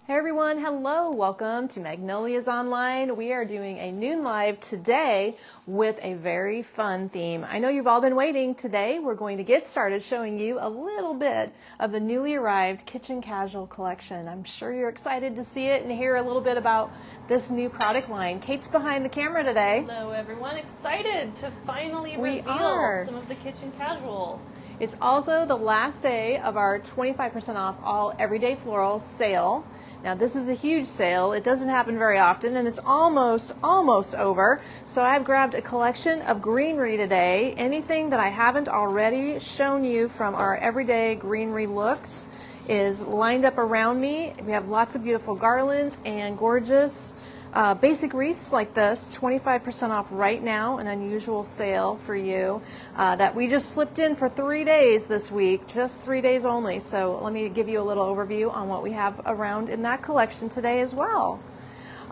Hey everyone, hello, welcome to Magnolias Online. We are doing a noon live today with a very fun theme. I know you've all been waiting. Today we're going to get started showing you a little bit of the newly arrived Kitchen Casual collection. I'm sure you're excited to see it and hear a little bit about this new product line. Kate's behind the camera today. Hello everyone, excited to finally reveal some of the Kitchen Casual. It's also the last day of our 25% off all everyday florals sale. Now this is a huge sale. It doesn't happen very often and it's almost over. So I've grabbed a collection of greenery today. Anything that I haven't already shown you from our everyday greenery looks is lined up around me. We have lots of beautiful garlands and gorgeous basic wreaths like this, 25% off right now, an unusual sale for you that we just slipped in for 3 days this week, just 3 days only. So let me give you a little overview on what we have around in that collection today as well.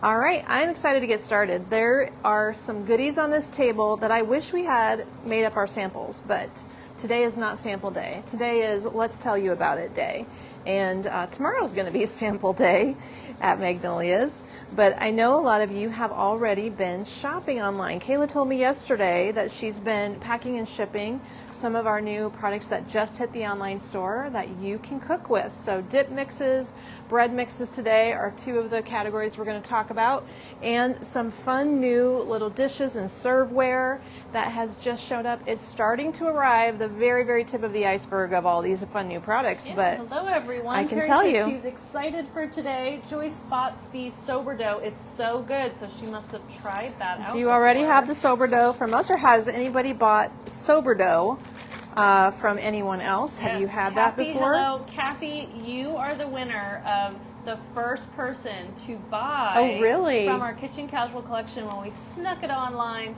All right, I'm excited to get started. There are some goodies on this table that I wish we had made up our samples, but today is not sample day. Today is let's tell you about it day. And tomorrow is going to be sample day at Magnolias. But I know a lot of you have already been shopping online. Kayla told me yesterday that she's been packing and shipping some of our new products that just hit the online store that you can cook with. So dip mixes, bread mixes today are two of the categories we're going to talk about. And some fun new little dishes and serveware that has just showed up. It's starting to arrive, the very, very tip of the iceberg of all these fun new products. Yeah, but hello everyone. I can Terry tell said you. she's excited for today. Joy spots the sourdough. It's so good, so she must have tried that out. Do you already have the sourdough from us, or has anybody bought sourdough from anyone else? Yes. Have you had Kathy, that before? Hello, Kathy, you are the winner of the first person to buy Oh, really? from our Kitchen Casual collection when we snuck it online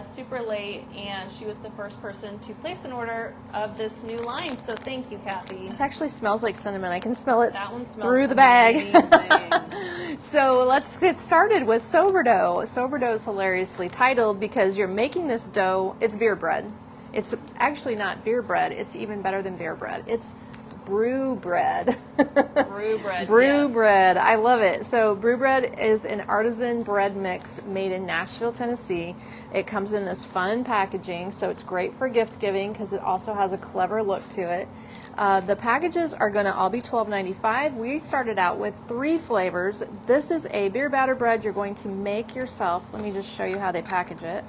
super late, and she was the first person to place an order of this new line. So thank you, Kathy. This actually smells like cinnamon. I can smell it That one smells through the bag. amazing. So let's get started with sourdough. Sourdough is hilariously titled because you're making this dough. It's beer bread. It's actually not beer bread. It's even better than beer bread. It's brew bread. Brew bread. Brew yes. bread. I love it. So brew bread is an artisan bread mix made in Nashville, Tennessee. It comes in this fun packaging, so it's great for gift giving because it also has a clever look to it. The packages are going to all be $12.95. We started out with 3 flavors. This is a beer batter bread you're going to make yourself. Let me just show you how they package it.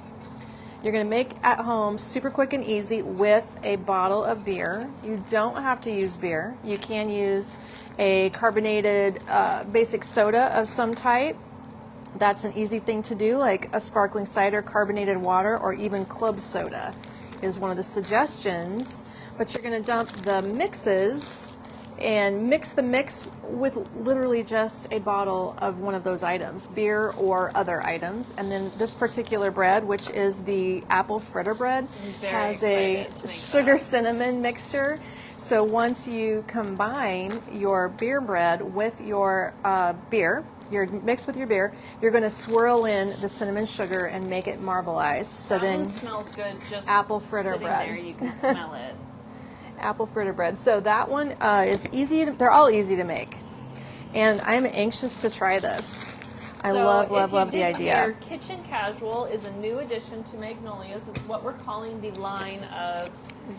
You're going to make at home super quick and easy with a bottle of beer. You don't have to use beer. You can use a carbonated basic soda of some type. That's an easy thing to do, like a sparkling cider, carbonated water, or even club soda is one of the suggestions. But you're going to dump the mixes and mix the mix with literally just a bottle of one of those items, beer or other items. And then this particular bread, which is the apple fritter bread, has a sugar cinnamon mixture. So once you combine your beer bread with your beer, you're mixed with your beer, you're going to swirl in the cinnamon sugar and make it marbleized. So that then one smells good. Just apple fritter sitting bread. there, you can smell it. Apple fritter bread. So that one is easy. They're all easy to make, and I'm anxious to try this. I love the idea. Kitchen Casual is a new addition to Magnolias. It's what we're calling the line of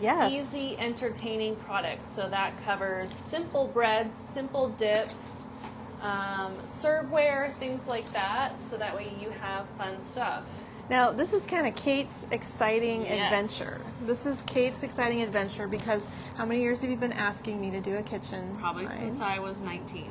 easy, entertaining products. So that covers simple breads, simple dips, serveware, things like that. So that way you have fun stuff. Now, this is kind of Kate's exciting adventure. This is Kate's exciting adventure because how many years have you been asking me to do a kitchen? Probably since I was 19.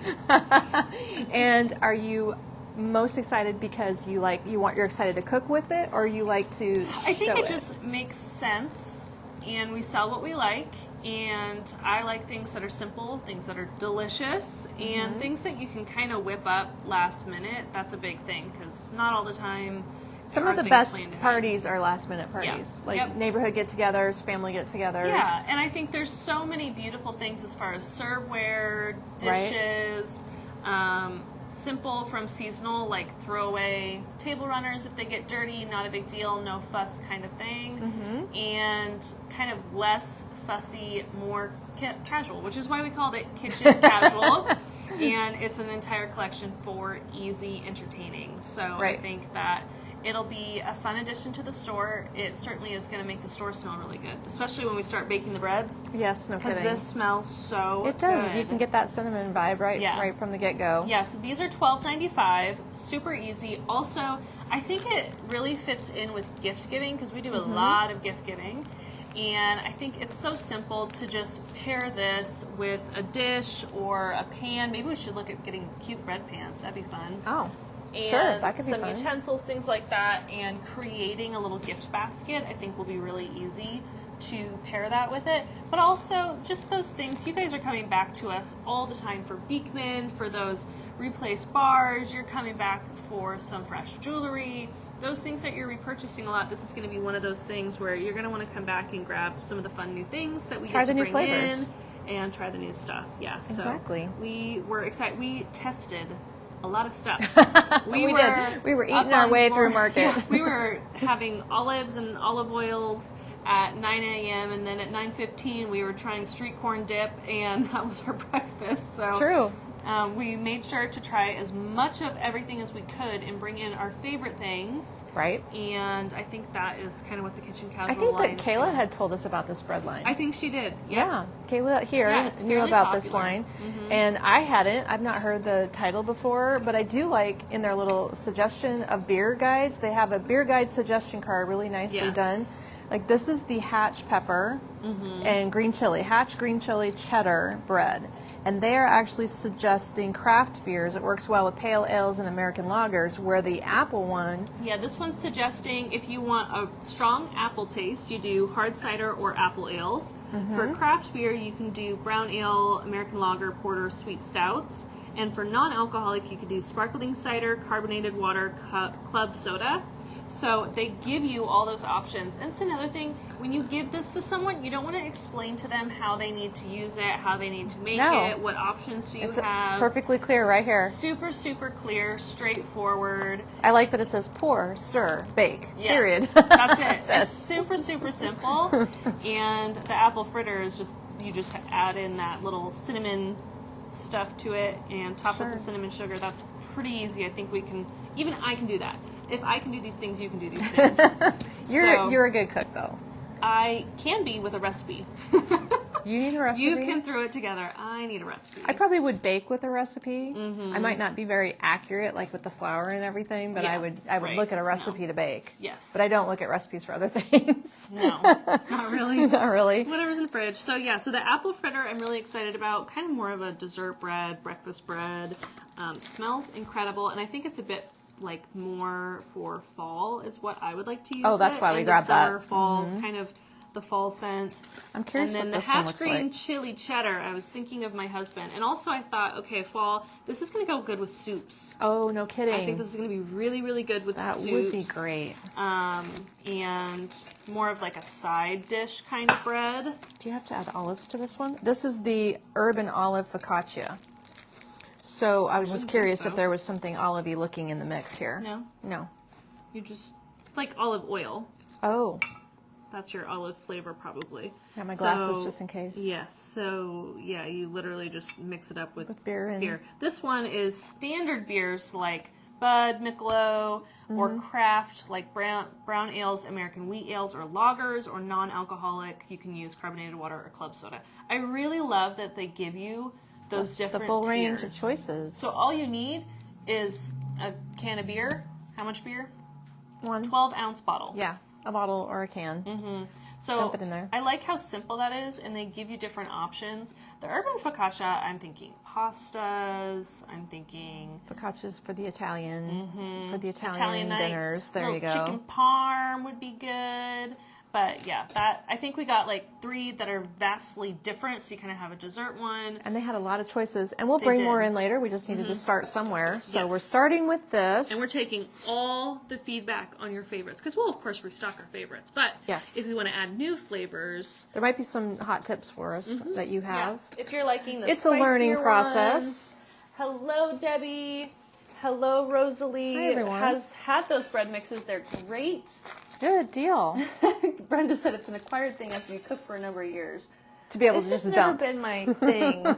And are you most excited because you're excited to cook with it, or you like to I think show it just makes sense, and we sell what we like, and I like things that are simple, things that are delicious, and things that you can kind of whip up last minute. That's a big thing because not all the time. Some of the best parties are last minute parties, neighborhood get-togethers, family get-togethers. Yeah, and I think there's so many beautiful things as far as serveware, dishes, simple from seasonal, like throwaway table runners if they get dirty, not a big deal, no fuss kind of thing, and kind of less fussy, more casual, which is why we called it Kitchen Casual. And it's an entire collection for easy entertaining. So I think that it'll be a fun addition to the store. It certainly is going to make the store smell really good, especially when we start baking the breads. Yes, no kidding. Because this smells so It does. good. You can get that cinnamon vibe right from the get-go. Yeah, so these are $12.95, super easy. Also, I think it really fits in with gift giving because we do a lot of gift giving. And I think it's so simple to just pair this with a dish or a pan. Maybe we should look at getting cute bread pans. That'd be fun. Oh. And sure, that could be some fun. utensils, things like that, and creating a little gift basket I think will be really easy to pair that with it. But also just those things, you guys are coming back to us all the time for Beekman, for those replaced bars, you're coming back for some fresh jewelry, those things that you're repurchasing a lot. This is going to be one of those things where you're going to want to come back and grab some of the fun new things that we try get to the new bring flavors in and try the new stuff. Yeah, so exactly. we were excited. We tested a lot of stuff. We did. We were eating our way through market. Yeah, we were having olives and olive oils at 9 a.m. and then at 9:15 we were trying street corn dip, and that was our breakfast. So true. We made sure to try as much of everything as we could and bring in our favorite things. Right. And I think that is kind of what the Kitchen Casual I think line that Kayla had told us about this bread line. I think she did. Yeah. Kayla here it's knew fairly about this popular. line. And I hadn't. I've not heard the title before, but I do like in their little suggestion of beer guides, they have a beer guide suggestion card really nicely done. Like this is the hatch pepper and green chili, hatch green chili cheddar bread. And they are actually suggesting craft beers. It works well with pale ales and American lagers, where the apple one... Yeah, this one's suggesting if you want a strong apple taste, you do hard cider or apple ales. For craft beer, you can do brown ale, American lager, porter, sweet stouts. And for non-alcoholic, you can do sparkling cider, carbonated water, club soda. So they give you all those options. And it's another thing, when you give this to someone, you don't want to explain to them how they need to use it, how they need to make it, what options do you have. Perfectly clear right here. Super, super clear, straightforward. I like that it says pour, stir, bake, period. That's it. It's super, super simple. And the apple fritter is just, you just add in that little cinnamon stuff to it and top with the cinnamon sugar. That's pretty easy. I think we can, even I can do that. If I can do these things, you can do these things. You're a good cook, though. I can be with a recipe. You need a recipe? You can throw it together. I need a recipe. I probably would bake with a recipe. I might not be very accurate, like with the flour and everything, but I would look at a recipe to bake. Yes. But I don't look at recipes for other things. No, not really. Not really. Whatever's in the fridge. So yeah, so the apple fritter I'm really excited about. Kind of more of a dessert bread, breakfast bread. Smells incredible, and I think it's a bit like more for fall is what I would like to use. Oh, that's why we grabbed that. Summer, fall, kind of the fall scent. I'm curious what this one looks like. And then the hatch green chili cheddar, I was thinking of my husband. And also I thought, okay, fall, this is going to go good with soups. Oh, no kidding. I think this is going to be really, really good with soups. That would be great. And more of like a side dish kind of bread. Do you have to add olives to this one? This is the urban olive focaccia. So I was just curious if there was something olivey looking in the mix here. No. No. You just, like olive oil. Oh. That's your olive flavor probably. Got my glasses just in case. Yes. So yeah, you literally just mix it up with beer and beer. This one is standard beers like Bud, Michelob, or craft like brown ales, American wheat ales, or lagers, or non-alcoholic. You can use carbonated water or club soda. I really love that they give you those different the full range tiers. of choices. So all you need is a can of beer. How much beer? One 12-ounce bottle. Yeah, a bottle or a can. So dump it in there. I like how simple that is, and they give you different options. The urban focaccia, I'm thinking pastas. I'm thinking Focaccias for the Italian, for the Italian night. dinners. There you go. Chicken parm would be good. But yeah, that I think we got like 3 that are vastly different. So you kind of have a dessert one. And they had a lot of choices. And we'll bring more in later. We just needed to start somewhere. So we're starting with this. And we're taking all the feedback on your favorites. Because we'll, of course, restock our favorites. But if you want to add new flavors. There might be some hot tips for us that you have. Yeah. If you're liking the It's a learning process. Hello, Debbie. Hello, Rosalie. Hi, everyone. Has had those bread mixes. They're great. Good deal. Brenda said it's an acquired thing after you cook for a number of years. To be able to just dump. It's never been my thing.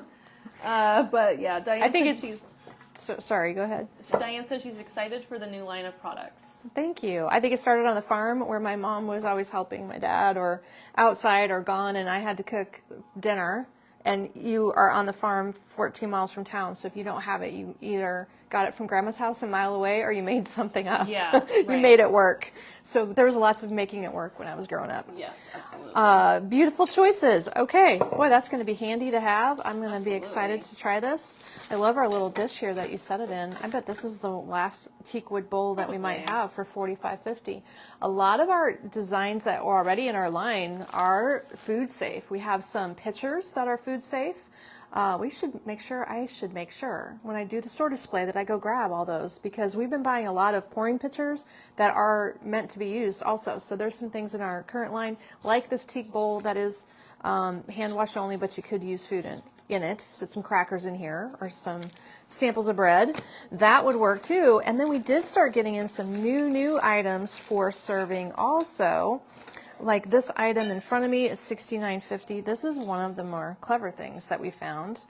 But yeah, Diane I think said it's. Sorry, go ahead. Diane says she's excited for the new line of products. Thank you. I think it started on the farm where my mom was always helping my dad or outside or gone, and I had to cook dinner. And you are on the farm 14 miles from town, so if you don't have it, you either got it from grandma's house a mile away or you made something up. Yeah, You right. made it work. So there was lots of making it work when I was growing up. Yes, absolutely. Beautiful choices. Okay. Boy, that's going to be handy to have. I'm going to be excited to try this. I love our little dish here that you set it in. I bet this is the last teak wood bowl that we might have for $45.50. A lot of our designs that are already in our line are food safe. We have some pitchers that are food safe. I should make sure when I do the store display that I go grab all those, because we've been buying a lot of pouring pitchers that are meant to be used also. So there's some things in our current line, like this teak bowl that is hand wash only, but you could use food in it. Set some crackers in here or some samples of bread. That would work too. And then we did start getting in some new items for serving also. Like this item in front of me is $69.50. This is one of the more clever things that we found.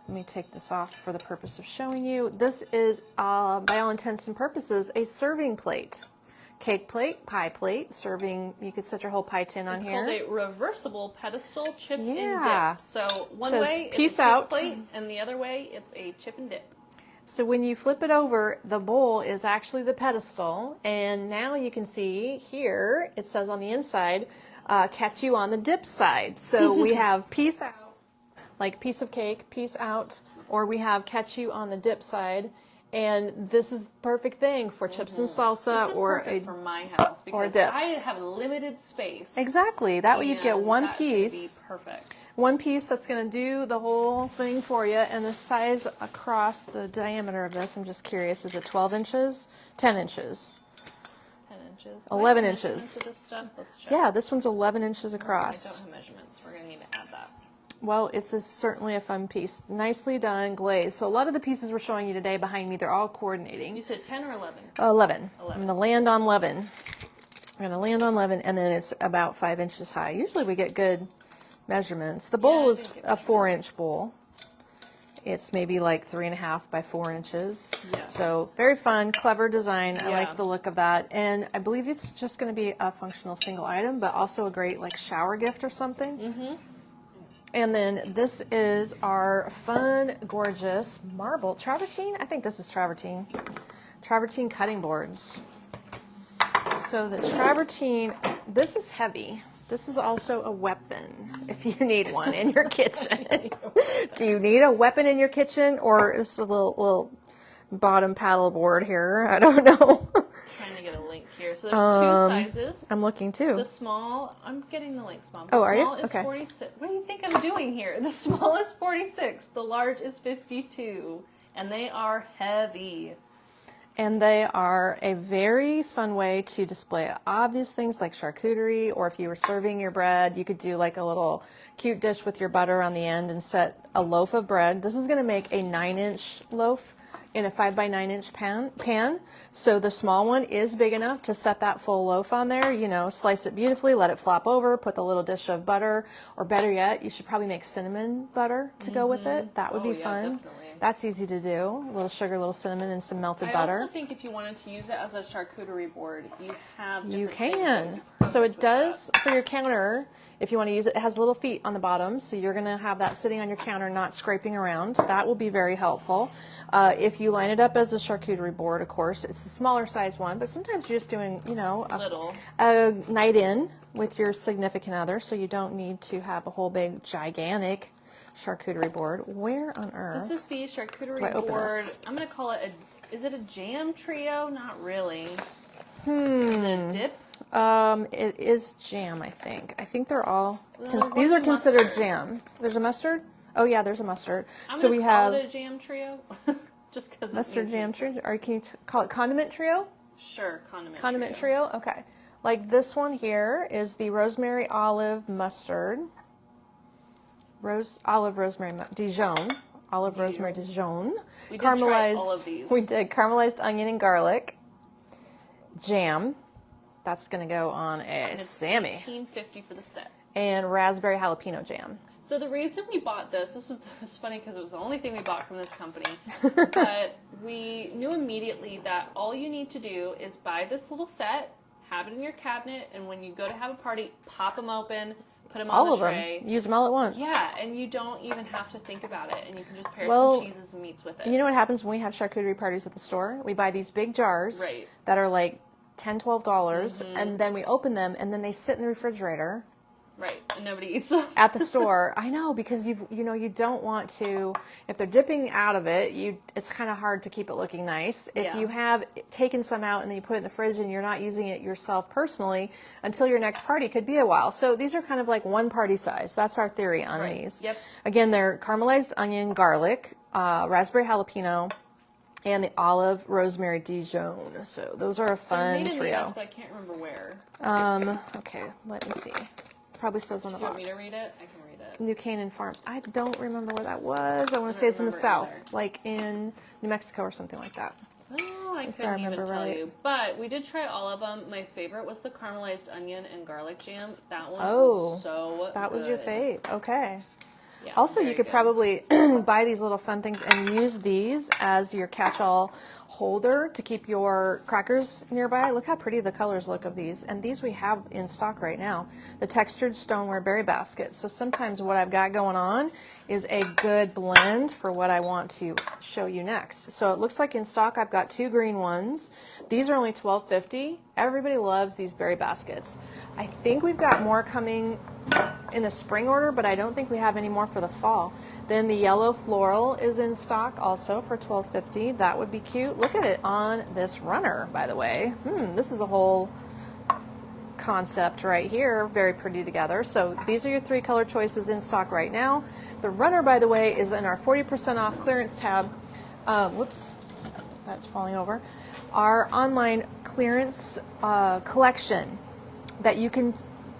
Let me take this off for the purpose of showing you. This is, by all intents and purposes, a serving plate. Cake plate, pie plate, serving, you could set your whole pie tin on here. It's called a reversible pedestal chip and Yeah. dip. So one Says, way "Peace it's a chip out." plate, and the other way it's a chip and dip. So when you flip it over, the bowl is actually the pedestal, and now you can see here, it says on the inside, catch you on the dip side. So we have peace out, like piece of cake, peace out, or we have catch you on the dip side. And this is the perfect thing for chips and salsa This is or perfect for my house because dips. I have limited space. Exactly. That way you get and one that's gonna piece. be perfect. One piece that's going to do the whole thing for you. And the size across the diameter of this, I'm just curious, is it 12 inches? 10 inches? 10 inches. 11 Do I have inches. measurements of this stuff? Let's check. Yeah, this one's 11 inches I don't across. have measurements. We're going to need to add that. Well, it's certainly a fun piece. Nicely done, glazed. So a lot of the pieces we're showing you today behind me, they're all coordinating. You said 10 or 11? 11. I'm going to land on 11. I'm going to land on 11, and then it's about 5 inches high. Usually we get good measurements. The bowl I is think a 4-inch bowl. It's maybe like 3.5 by 4 inches. Yes. So very fun, clever design. I Yeah. like the look of that. And I believe it's just going to be a functional single item, but also a great like shower gift or something. Mm-hmm. And then this is our fun, gorgeous marble travertine. I think this is travertine. Travertine cutting boards. So the travertine, this is heavy. This is also a weapon if you need one in your kitchen. Do you need a weapon in your kitchen, or is this a little bottom paddle board here? I don't know. Trying to get a link here. So there's two sizes. I'm looking too. The small, I'm getting the links, Mom. Oh, are you? The small is Okay. 46. What do you think I'm doing here? The small is 46. The large is 52. And they are heavy. And they are a very fun way to display obvious things like charcuterie, or if you were serving your bread, you could do like a little cute dish with your butter on the end and set a loaf of bread. This is going to make a 9-inch loaf in a 5 by 9-inch pan. So the small one is big enough to set that full loaf on there. You know, slice it beautifully, let it flop over, put the little dish of butter, or better yet, you should probably make cinnamon butter to go with it. That would be fun. Definitely. That's easy to do. A little sugar, a little cinnamon, and some melted butter. I also think if you wanted to use it as a charcuterie board, you have You different things that would can. be perfect So it with does for your counter. If you want to use it, it has little feet on the bottom, so you're going to have that sitting on your counter, not scraping around. That will be very helpful. If you line it up as a charcuterie board, of course, it's a smaller size one, but sometimes you're just doing, you know, a night in with your significant other, so you don't need to have a whole big, gigantic charcuterie board. Where on earth? This is the charcuterie Do I open board. this? I'm going to call it is it a jam trio? Not really. Is it a dip? It is jam, I think. I think they're all, Well, these are what's the considered mustard? Jam. There's a mustard? Oh yeah, there's a mustard. I'm So gonna we call have it a jam trio. Just because mustard jam trio, or can you call it condiment trio? Sure, condiment Trio, okay. Like this one here is the rosemary olive mustard. Rosemary Dijon. Rosemary Dijon. We did try all of these. We did caramelized onion and garlic. Jam. That's going to go on a Sammy. $18.50 for the set. And raspberry jalapeno jam. So the reason we bought this was funny because it was the only thing we bought from this company, but we knew immediately that all you need to do is buy this little set, have it in your cabinet, and when you go to have a party, pop them open, put them on the tray. All of them. Use them all at once. Yeah, and you don't even have to think about it, and you can just pair some cheeses and meats with it. You know what happens when we have charcuterie parties at the store? We buy these big jars that are like $10, $12, and then we open them, and then they sit in the refrigerator. Right, and nobody eats them. At the store. I know, because you don't want to, if they're dipping out of it, it's kind of hard to keep it looking nice. If you have taken some out and then you put it in the fridge and you're not using it yourself personally until your next party, could be a while. So these are kind of like one party size. That's our theory on these. Yep. Again, they're caramelized onion, garlic, raspberry jalapeno, and the olive rosemary Dijon. So those are a fun trio. But I can't remember where. Okay, let me see. Probably says on the box. Do you want me to read it? I can read it. New Canaan Farms. I don't remember where that was. I want to say it's in the south, like in New Mexico or something like that. Oh, I couldn't even tell you. But we did try all of them. My favorite was the caramelized onion and garlic jam. That one was so good. That was your fave. Okay. Yeah, also, you could probably buy these little fun things and use these as your catch-all holder to keep your crackers nearby. Look how pretty the colors look of these. And these we have in stock right now. The textured stoneware berry baskets. So sometimes what I've got going on is a good blend for what I want to show you next. So it looks like in stock I've got 2 green ones. These are only $12.50. Everybody loves these berry baskets. I think we've got more coming in the spring order, but I don't think we have any more for the fall. Then the yellow floral is in stock also for $12.50. That would be cute. Look at it on this runner, by the way. This is a whole concept right here. Very pretty together. So these are your 3 color choices in stock right now. The runner, by the way, is in our 40% off clearance tab. Whoops, that's falling over. Our online clearance collection that you can.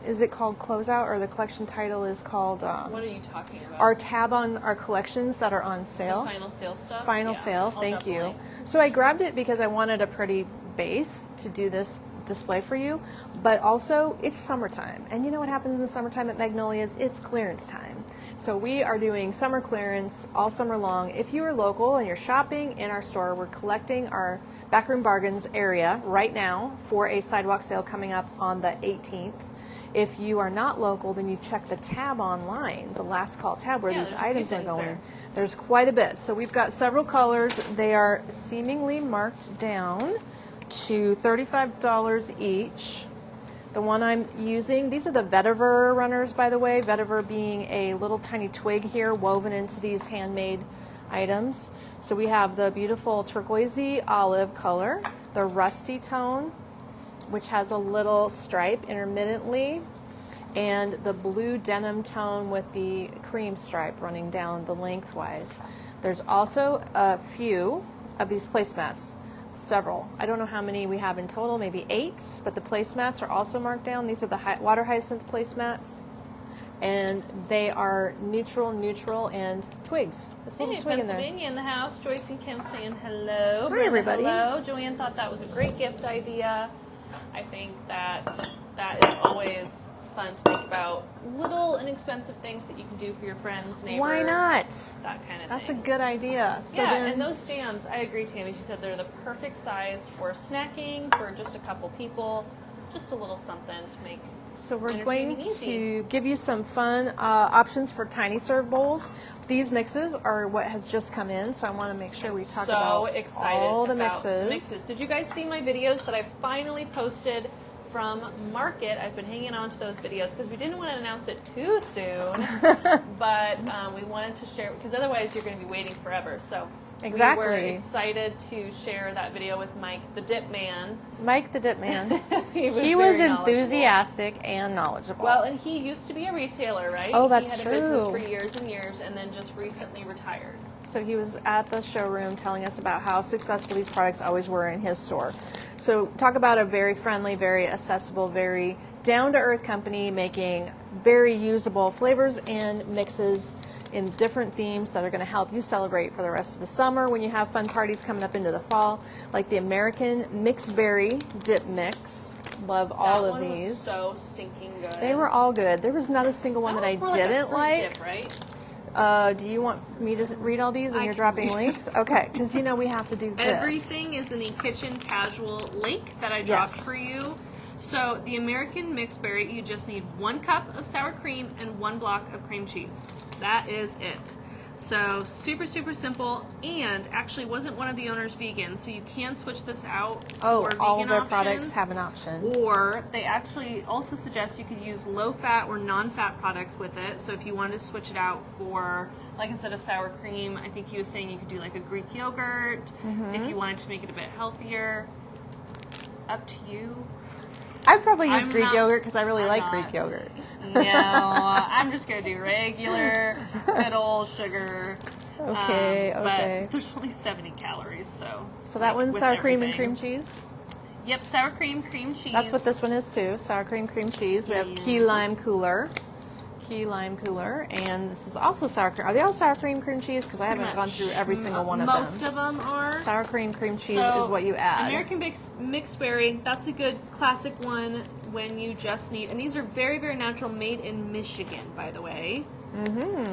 Is it called Closeout, or the collection title is called... what are you talking about? Our tab on our collections that are on sale. The final sale stuff? Final sale, thank you. So I grabbed it because I wanted a pretty base to do this display for you, but also it's summertime. And you know what happens in the summertime at Magnolias? It's clearance time. So we are doing summer clearance all summer long. If you are local and you're shopping in our store, we're collecting our Backroom Bargains area right now for a sidewalk sale coming up on the 18th. If you are not local, then you check the tab online, the last call tab where these items are going. There's quite a bit. So we've got several colors. They are seemingly marked down to $35 each. The one I'm using, these are the vetiver runners, by the way. Vetiver being a little tiny twig here woven into these handmade items. So we have the beautiful turquoisey olive color, the rusty tone, which has a little stripe intermittently, and the blue denim tone with the cream stripe running down the lengthwise. There's also a few of these placemats, several. I don't know how many we have in total, maybe 8, but the placemats are also marked down. These are the water hyacinth placemats, and they are neutral, and twigs. It's a little twig in there. Pennsylvania in the house. Joyce and Kim saying hello. Hi, everybody. Hello. Joanne thought that was a great gift idea. I think that is always fun to think about little inexpensive things that you can do for your friends, neighbors. Why not? That kind of That's thing. a good idea. So yeah, then, and those jams, I agree, Tammy. She said they're the perfect size for snacking, for just a couple people, just a little something to make. So we're going to give you some fun options for tiny serve bowls. These mixes are what has just come in, so I want to make sure we talk about all the mixes. Did you guys see my videos that I finally posted from Market? I've been hanging on to those videos because we didn't want to announce it too soon, but we wanted to share, because otherwise you're going to be waiting forever. So exactly. We were excited to share that video with Mike the Dip Man. Mike the Dip Man. he was enthusiastic and knowledgeable. Well, and he used to be a retailer, right? Oh, that's true. true. He had a business for years and years, and then just recently retired. So he was at the showroom telling us about how successful these products always were in his store. So talk about a very friendly, very accessible, very down-to-earth company making very usable flavors and mixes in different themes that are going to help you celebrate for the rest of the summer when you have fun parties coming up into the fall, like the American Mixed Berry Dip Mix. Love all of these. That one was so stinking good. They were all good. There was not a single one that I didn't like. Dip, right? Do you want me to read all these and you're dropping links? Okay, because you know we have to do this. Everything is in the Kitchen Casual link that I dropped for you. So the American Mixed Berry, you just need 1 cup of sour cream and 1 block of cream cheese. That is it. So super, super simple, and actually wasn't one of the owners vegan, so you can switch this out for vegan all of their options, products have an option. Or they actually also suggest you could use low-fat or non-fat products with it. So if you wanted to switch it out for, like instead of sour cream, I think he was saying you could do like a Greek yogurt. If you wanted to make it a bit healthier, up to you. I'd probably use Greek yogurt because I really like Greek yogurt. No, I'm just going to do regular, good old sugar. Okay. But there's only 70 calories, so. So that one's sour cream and cream cheese? Yep, sour cream, cream cheese. That's what this one is too, sour cream, cream cheese. We have key lime cooler. And this is also sour cream. Are they all sour cream, cream cheese? Because I haven't gone through every single one of them. Most of them are. Sour cream, cream cheese is what you add. American Mixed Berry, that's a good classic one when you just need, and these are very, very natural, made in Michigan, by the way.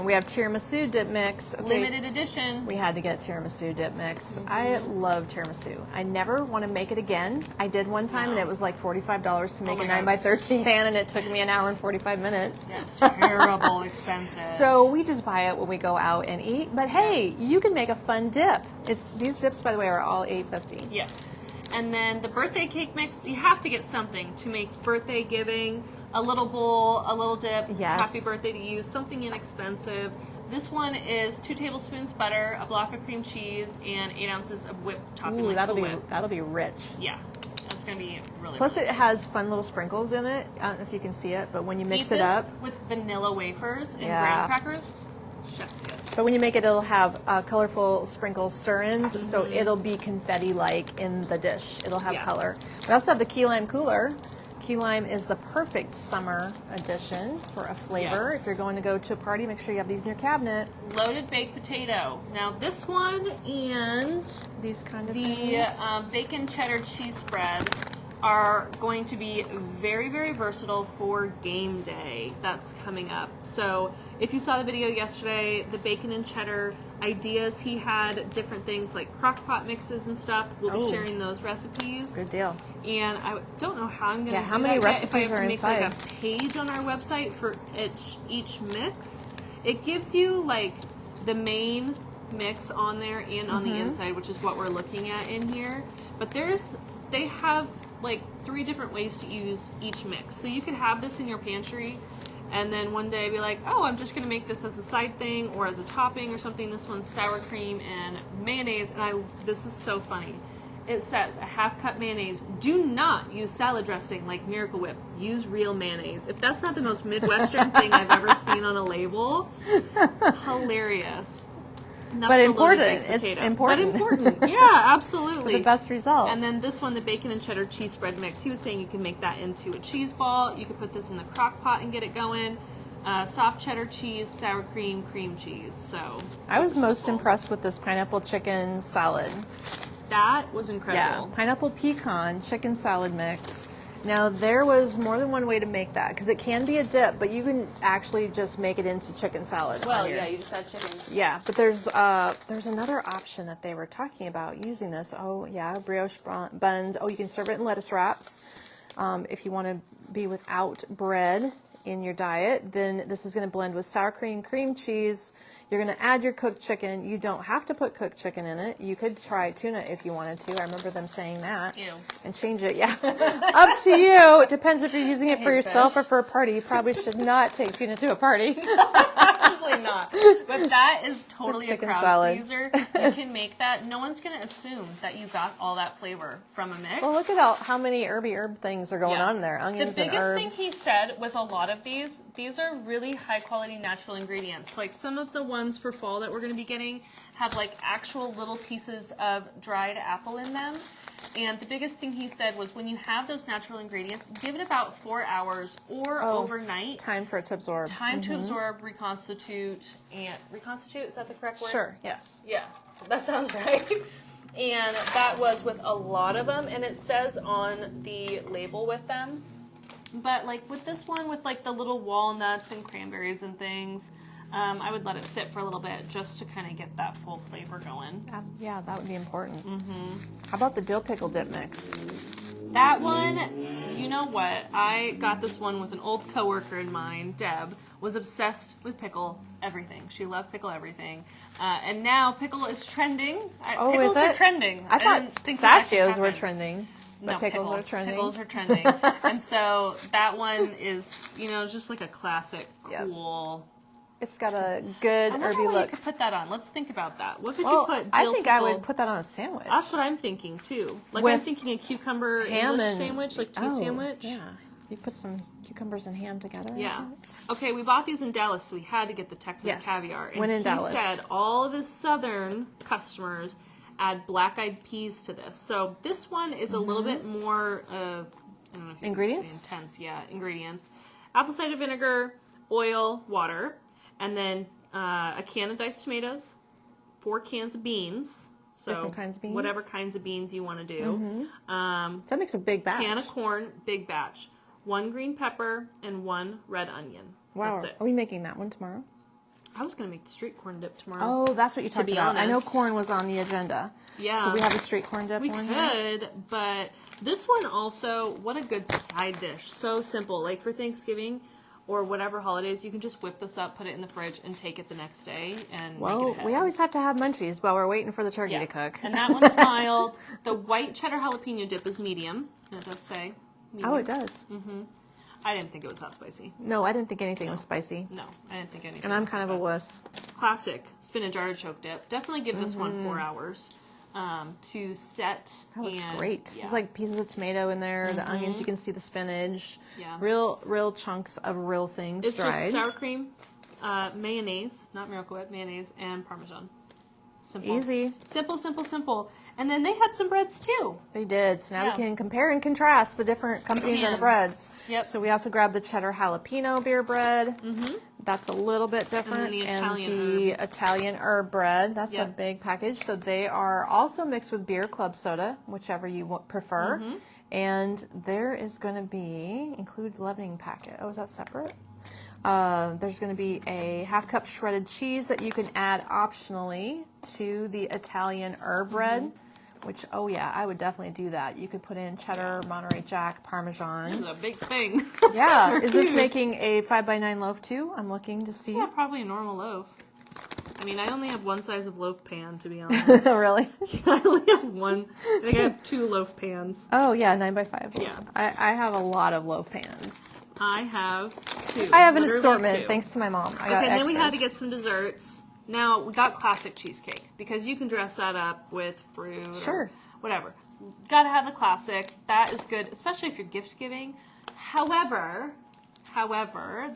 We have tiramisu dip mix. Okay. Limited edition. We had to get tiramisu dip mix. I love tiramisu. I never want to make it again. I did one time and it was like $45 to make a 9x13 pan, and it took me an hour and 45 minutes. That's terrible expensive. So we just buy it when we go out and eat. But hey, you can make a fun dip. These dips, by the way, are all $8.50. Yes. And then the birthday cake mix, you have to get something to make birthday giving. A little bowl, a little dip, happy birthday to you, something inexpensive. This one is 2 tablespoons butter, a block of cream cheese, and 8 ounces of whipped topping. Ooh, that'll be rich. Yeah, that's going to be really Plus really it has fun little sprinkles in it. I don't know if you can see it, but when you mix it up. With vanilla wafers and graham crackers, chef's kiss. But when you make it, it'll have colorful sprinkle stir-ins, so it'll be confetti-like in the dish. It'll have color. We also have the key lime cooler. Key lime is the perfect summer addition for a flavor. If you're going to go to a party, make sure you have these in your cabinet. Loaded baked potato. Now this one and these kind of the bacon cheddar cheese spread are going to be very, very versatile for game day that's coming up. So if you saw the video yesterday, the bacon and cheddar ideas, he had different things like crock pot mixes and stuff. We'll be sharing those recipes. Good deal. And I don't know how I'm going to do how many recipes are inside? If I have to make like a page on our website for each mix, it gives you like the main mix on there and on the inside, which is what we're looking at in here. But they have like 3 different ways to use each mix. So you could have this in your pantry and then one day be like, oh, I'm just going to make this as a side thing or as a topping or something. This one's sour cream and mayonnaise. And this is so funny. It says a 1/2 cup mayonnaise. Do not use salad dressing like Miracle Whip. Use real mayonnaise. If that's not the most Midwestern thing I've ever seen on a label, hilarious. But important. It's important. But important. Yeah, absolutely. For the best result. And then this one, the bacon and cheddar cheese spread mix. He was saying you can make that into a cheese ball. You could put this in the crock pot and get it going. Soft cheddar cheese, sour cream, cream cheese. So I was most impressed with this pineapple chicken salad. That was incredible. Yeah, pineapple pecan chicken salad mix. Now, there was more than one way to make that, because it can be a dip, but you can actually just make it into chicken salad. Well, yeah, you just add chicken. Yeah, but there's another option that they were talking about using this. Oh, yeah, brioche buns. Oh, you can serve it in lettuce wraps. If you want to be without bread in your diet, then this is going to blend with sour cream, cream cheese. You're going to add your cooked chicken. You don't have to put cooked chicken in it. You could try tuna if you wanted to. I remember them saying that. Ew. And change it. Yeah. Up to you. It depends if you're using it for yourself or for a party. You probably should not take tuna to a party. Probably not. But that is totally a crowd pleaser. You can make that. No one's going to assume that you got all that flavor from a mix. Well, look at how many herb things are going on there. Onions and herbs. The biggest thing he said with a lot of these are really high quality natural ingredients. Like some of the ones for fall that we're going to be getting have like actual little pieces of dried apple in them. And the biggest thing he said was when you have those natural ingredients, give it about 4 hours or overnight. Time for it to absorb. Time to absorb, reconstitute, and reconstitute, is that the correct word? Sure, yes. Yeah, that sounds right. And that was with a lot of them, and it says on the label with them. But like with this one, with like the little walnuts and cranberries and things, I would let it sit for a little bit just to kind of get that full flavor going. Yeah, that would be important. How about the dill pickle dip mix? That one, you know what? I got this one with an old coworker of mine, Deb, was obsessed with pickle everything. She loved pickle everything. And now pickle is trending. Pickles are trending. I thought pistachios were trending. But No, pickles are trending. Pickles are trending. And so that one is, you know, just like a classic, cool. It's got a good herby You look. could put that on. Let's think about that. What could you put? I think I would put that on a sandwich. That's what I'm thinking too. Like With I'm thinking a cucumber ham English and sandwich, like cheese sandwich. Yeah, you put some cucumbers and ham together. Yeah. Okay, we bought these in Dallas, so we had to get the Texas caviar. And when in he Dallas. said all of his southern customers add black-eyed peas to this. So this one is a little bit more, I don't know if you ingredients? can say intense, ingredients. Apple cider vinegar, oil, water, and then a can of diced tomatoes, 4 cans of beans. So different kinds of beans? Whatever kinds of beans you want to do. That makes a big batch. Can of corn, big batch. 1 green pepper and 1 red onion. Wow. That's it. Are we making that one tomorrow? I was going to make the street corn dip tomorrow. Oh, that's what you talked about. I know honest. corn was on the agenda. Yeah. So we have a street corn dip We one could, here? but this one also, what a good side dish. So simple. Like for Thanksgiving or whatever holidays, you can just whip this up, put it in the fridge, and take it the next day and make it ahead. We always have to have munchies while we're waiting for the turkey to cook. And that one's mild. The white cheddar jalapeno dip is medium. And it does say medium. Oh, it does. I didn't think it was that spicy. No, I didn't think anything was spicy. No, I didn't think anything. And I'm was kind of a bad. wuss. Classic spinach artichoke dip. Definitely give this one 4 hours to set. That looks and, great. Yeah. There's like pieces of tomato in there. The onions, you can see the spinach. Yeah. Real chunks of real things It's dried. just sour cream, mayonnaise, not Miracle Whip, mayonnaise, and Parmesan. Simple. Easy. Simple, simple, simple. And then they had some breads too. They did. So now Yeah. we can compare and contrast the different companies and the breads. Yep. So we also grabbed the cheddar jalapeno beer bread. That's a little bit different. the And Italian the Italian herb bread. That's a Yep. big package. So they are also mixed with beer, club soda, whichever you prefer. And there is going to be, include leavening packet. Oh, is that separate? There's going to be a 1/2 cup shredded cheese that you can add optionally to the Italian herb bread. Which, oh yeah, I would definitely do that. You could put in cheddar, Monterey Jack, Parmesan. This is a big thing. Yeah. They're Is this huge. making a 5x9 loaf too? I'm looking to see. Yeah, probably a normal loaf. I mean, I only have one size of loaf pan, to be honest. Really? I only have one. I think I have 2 loaf pans. Oh yeah, 9x5. Yeah. I have a lot of loaf pans. I have 2. I have an Literally assortment 2. thanks to my mom. I got Okay, and then we had to extras. get some desserts. Now, we got classic cheesecake because you can dress that up with fruit Sure. or whatever. Gotta have the classic. That is good, especially if you're gift giving. However,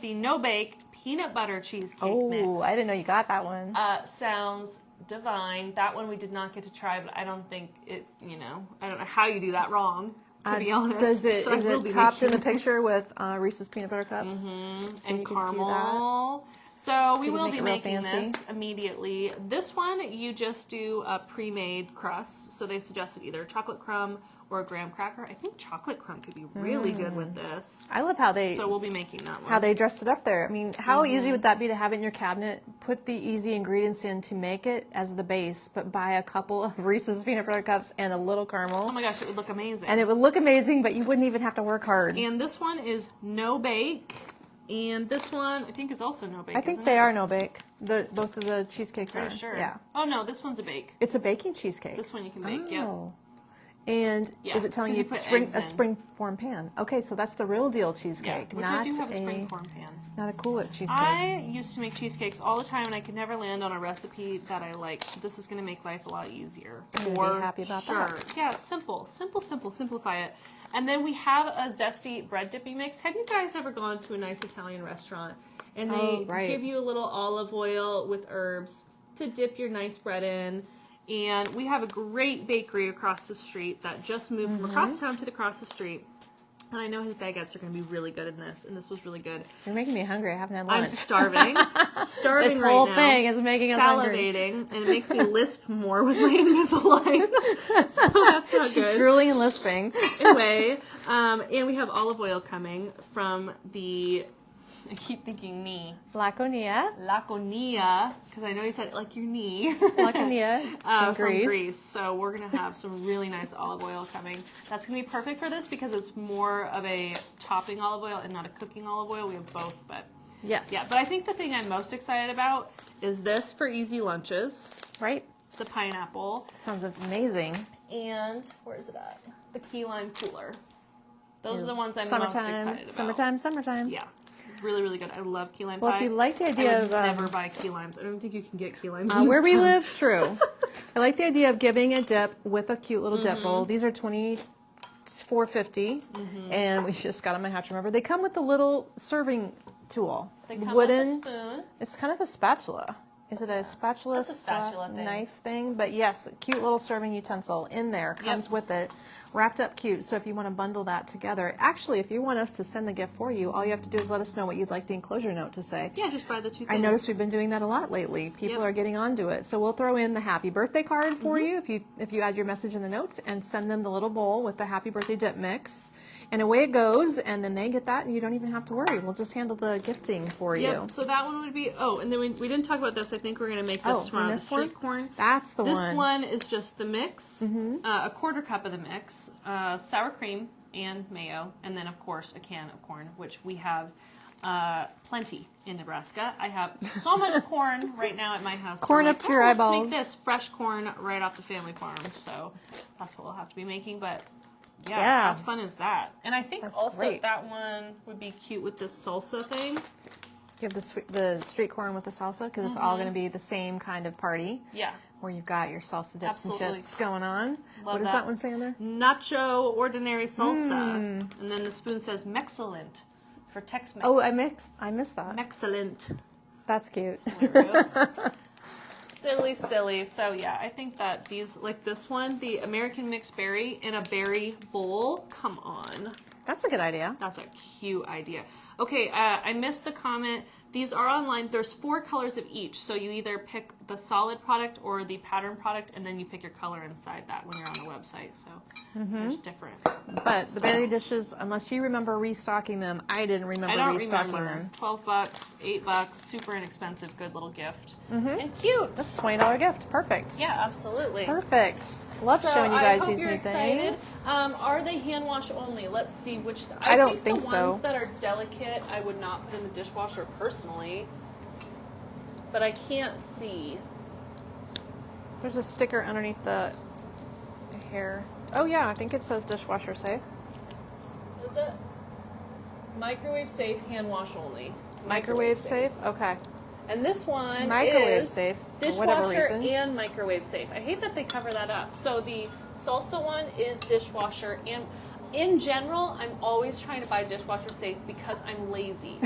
the no-bake peanut butter cheesecake mix Oh, I didn't know you got that one. sounds divine. That one we did not get to try, but I don't think it, I don't know how you do that wrong, to be honest. Is So I will it be topped in the making picture with Reese's peanut butter cups? So and you could do caramel. So we you will make be it real making fancy. this immediately. This one, you just do a pre-made crust. So they suggested either chocolate crumb or a graham cracker. I think chocolate crumb could be really good with this. I love how they So we'll be making that one. how they dressed it up there. I mean, how Mm-hmm. easy would that be to have it in your cabinet? Put the easy ingredients in to make it as the base, but buy a couple of Reese's peanut butter cups and a little caramel. Oh my gosh, it would look amazing. And it would look amazing, but you wouldn't even have to work hard. And this one is no bake. And this one, I think, is also no bake. I think isn't they it? are no bake. Both of the cheesecakes Pretty are. sure. Yeah. Oh no, this one's a bake. It's a baking cheesecake. This one you can bake. Yeah. Oh. And Yeah, is it telling 'cause you you put spring eggs a in. spring form pan? Okay, so that's the real deal Yeah. cheesecake, Which not I do have a spring corn pan. not a Cool Whip cheesecake. I used to make cheesecakes all the time, and I could never land on a recipe that I liked. So this is going to make life a lot easier. I'm gonna be happy about that. Yeah, simple, simplify it. And then we have a zesty bread dipping mix. Have you guys ever gone to a nice Italian restaurant and they Oh, right. give you a little olive oil with herbs to dip your nice bread in? And we have a great bakery across the street that just moved from across town to across the street. And I know his baguettes are going to be really good in this, and this was really good. You're making me hungry. I haven't had lunch. I'm starving. Starving this right whole now. thing is making us hungry. Salivating, and it makes me lisp more with my Invisalign. So that's not She's good. drooling and lisping. Anyway, and we have olive oil coming from the, I keep thinking knee. Laconia. Laconia, because I know you said it like your knee. Laconia in from Greece. Greece. So we're going to have some really nice olive oil coming. That's going to be perfect for this because it's more of a topping olive oil and not a cooking olive oil. We have both, but Yes. yeah. But I think the thing I'm most excited about is this for easy lunches. Right? The pineapple. Sounds amazing. And where is it at? The key lime cooler. Those are the ones I'm most Summertime, excited about. summertime. Yeah. Really, really good. I love key lime pie. Well, if you like the I idea would of never buy key limes. I don't think you can get key limes. in where this we town. live, true. I like the idea of giving a dip with a cute little dip bowl. These are $24.50, and we just got them. I have to remember they come with the little serving tool. They come wooden. with a spoon. It's kind of a spatula. Is it a spatula, That's a spatula thing. knife thing? But yes, the cute little serving utensil in there comes with it, wrapped up cute. So if you want to bundle that together, actually, if you want us to send the gift for you, all you have to do is let us know what you'd like the enclosure note to say. Yeah, just buy the two things. I noticed we've been doing that a lot lately. People are getting onto it. So we'll throw in the happy birthday card for you if you add your message in the notes and send them the little bowl with the happy birthday dip mix. And away it goes, and then they get that, and you don't even have to worry. We'll just handle the gifting for you. Yep, so that one would be, and then we didn't talk about this. I think we're going to make this tomorrow. this the one? street corn. That's the one. This one is just the mix, a quarter cup of the mix, sour cream and mayo, and then, of course, a can of corn, which we have plenty in Nebraska. I have so much corn right now at my house. Corn So up to your let's eyeballs. make this fresh corn right off the family farm. So that's what we'll have to be making, but... Yeah, how fun is that? And I think That's also great. that one would be cute with this salsa thing. You have the street corn with the salsa, because it's all going to be the same kind of party. Yeah. Where you've got your salsa dips Absolutely. and chips going on. Love What does that one say on there? Nacho ordinary salsa. And then the spoon says Mexcellent for Tex-Mex. Oh, I missed that. Mexcellent. That's cute. Hilarious. Silly. So yeah, I think that these, like this one, the American mixed berry in a berry bowl. Come on. That's a good idea. That's a cute idea. Okay, I missed the comment. These are online. There's 4 colors of each. So you either pick the solid product or the pattern product, and then you pick your color inside that when you're on the website. So there's different. But the berry dishes, unless you remember restocking them, I didn't remember restocking them. $12, $8, super inexpensive, good little gift. And cute. That's a $20 gift. Perfect. Yeah, absolutely. Perfect. Love So showing you I guys hope these you're new excited. things. Are they hand wash only? Let's see which. I don't think think the so. ones that are delicate, I would not put in the dishwasher personally. But I can't see. There's a sticker underneath the hair. Oh yeah, I think it says dishwasher safe. Is it? Microwave safe, hand wash only. Microwave safe? Okay. And this one Microwave is safe, for whatever dishwasher reason. and microwave safe. I hate that they cover that up. So the salsa one is dishwasher, and in general, I'm always trying to buy dishwasher safe because I'm lazy.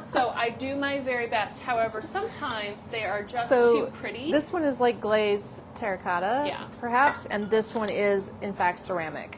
So I do my very best. However, sometimes they are just too pretty. This one is like glazed terracotta, perhaps, and this one is in fact ceramic.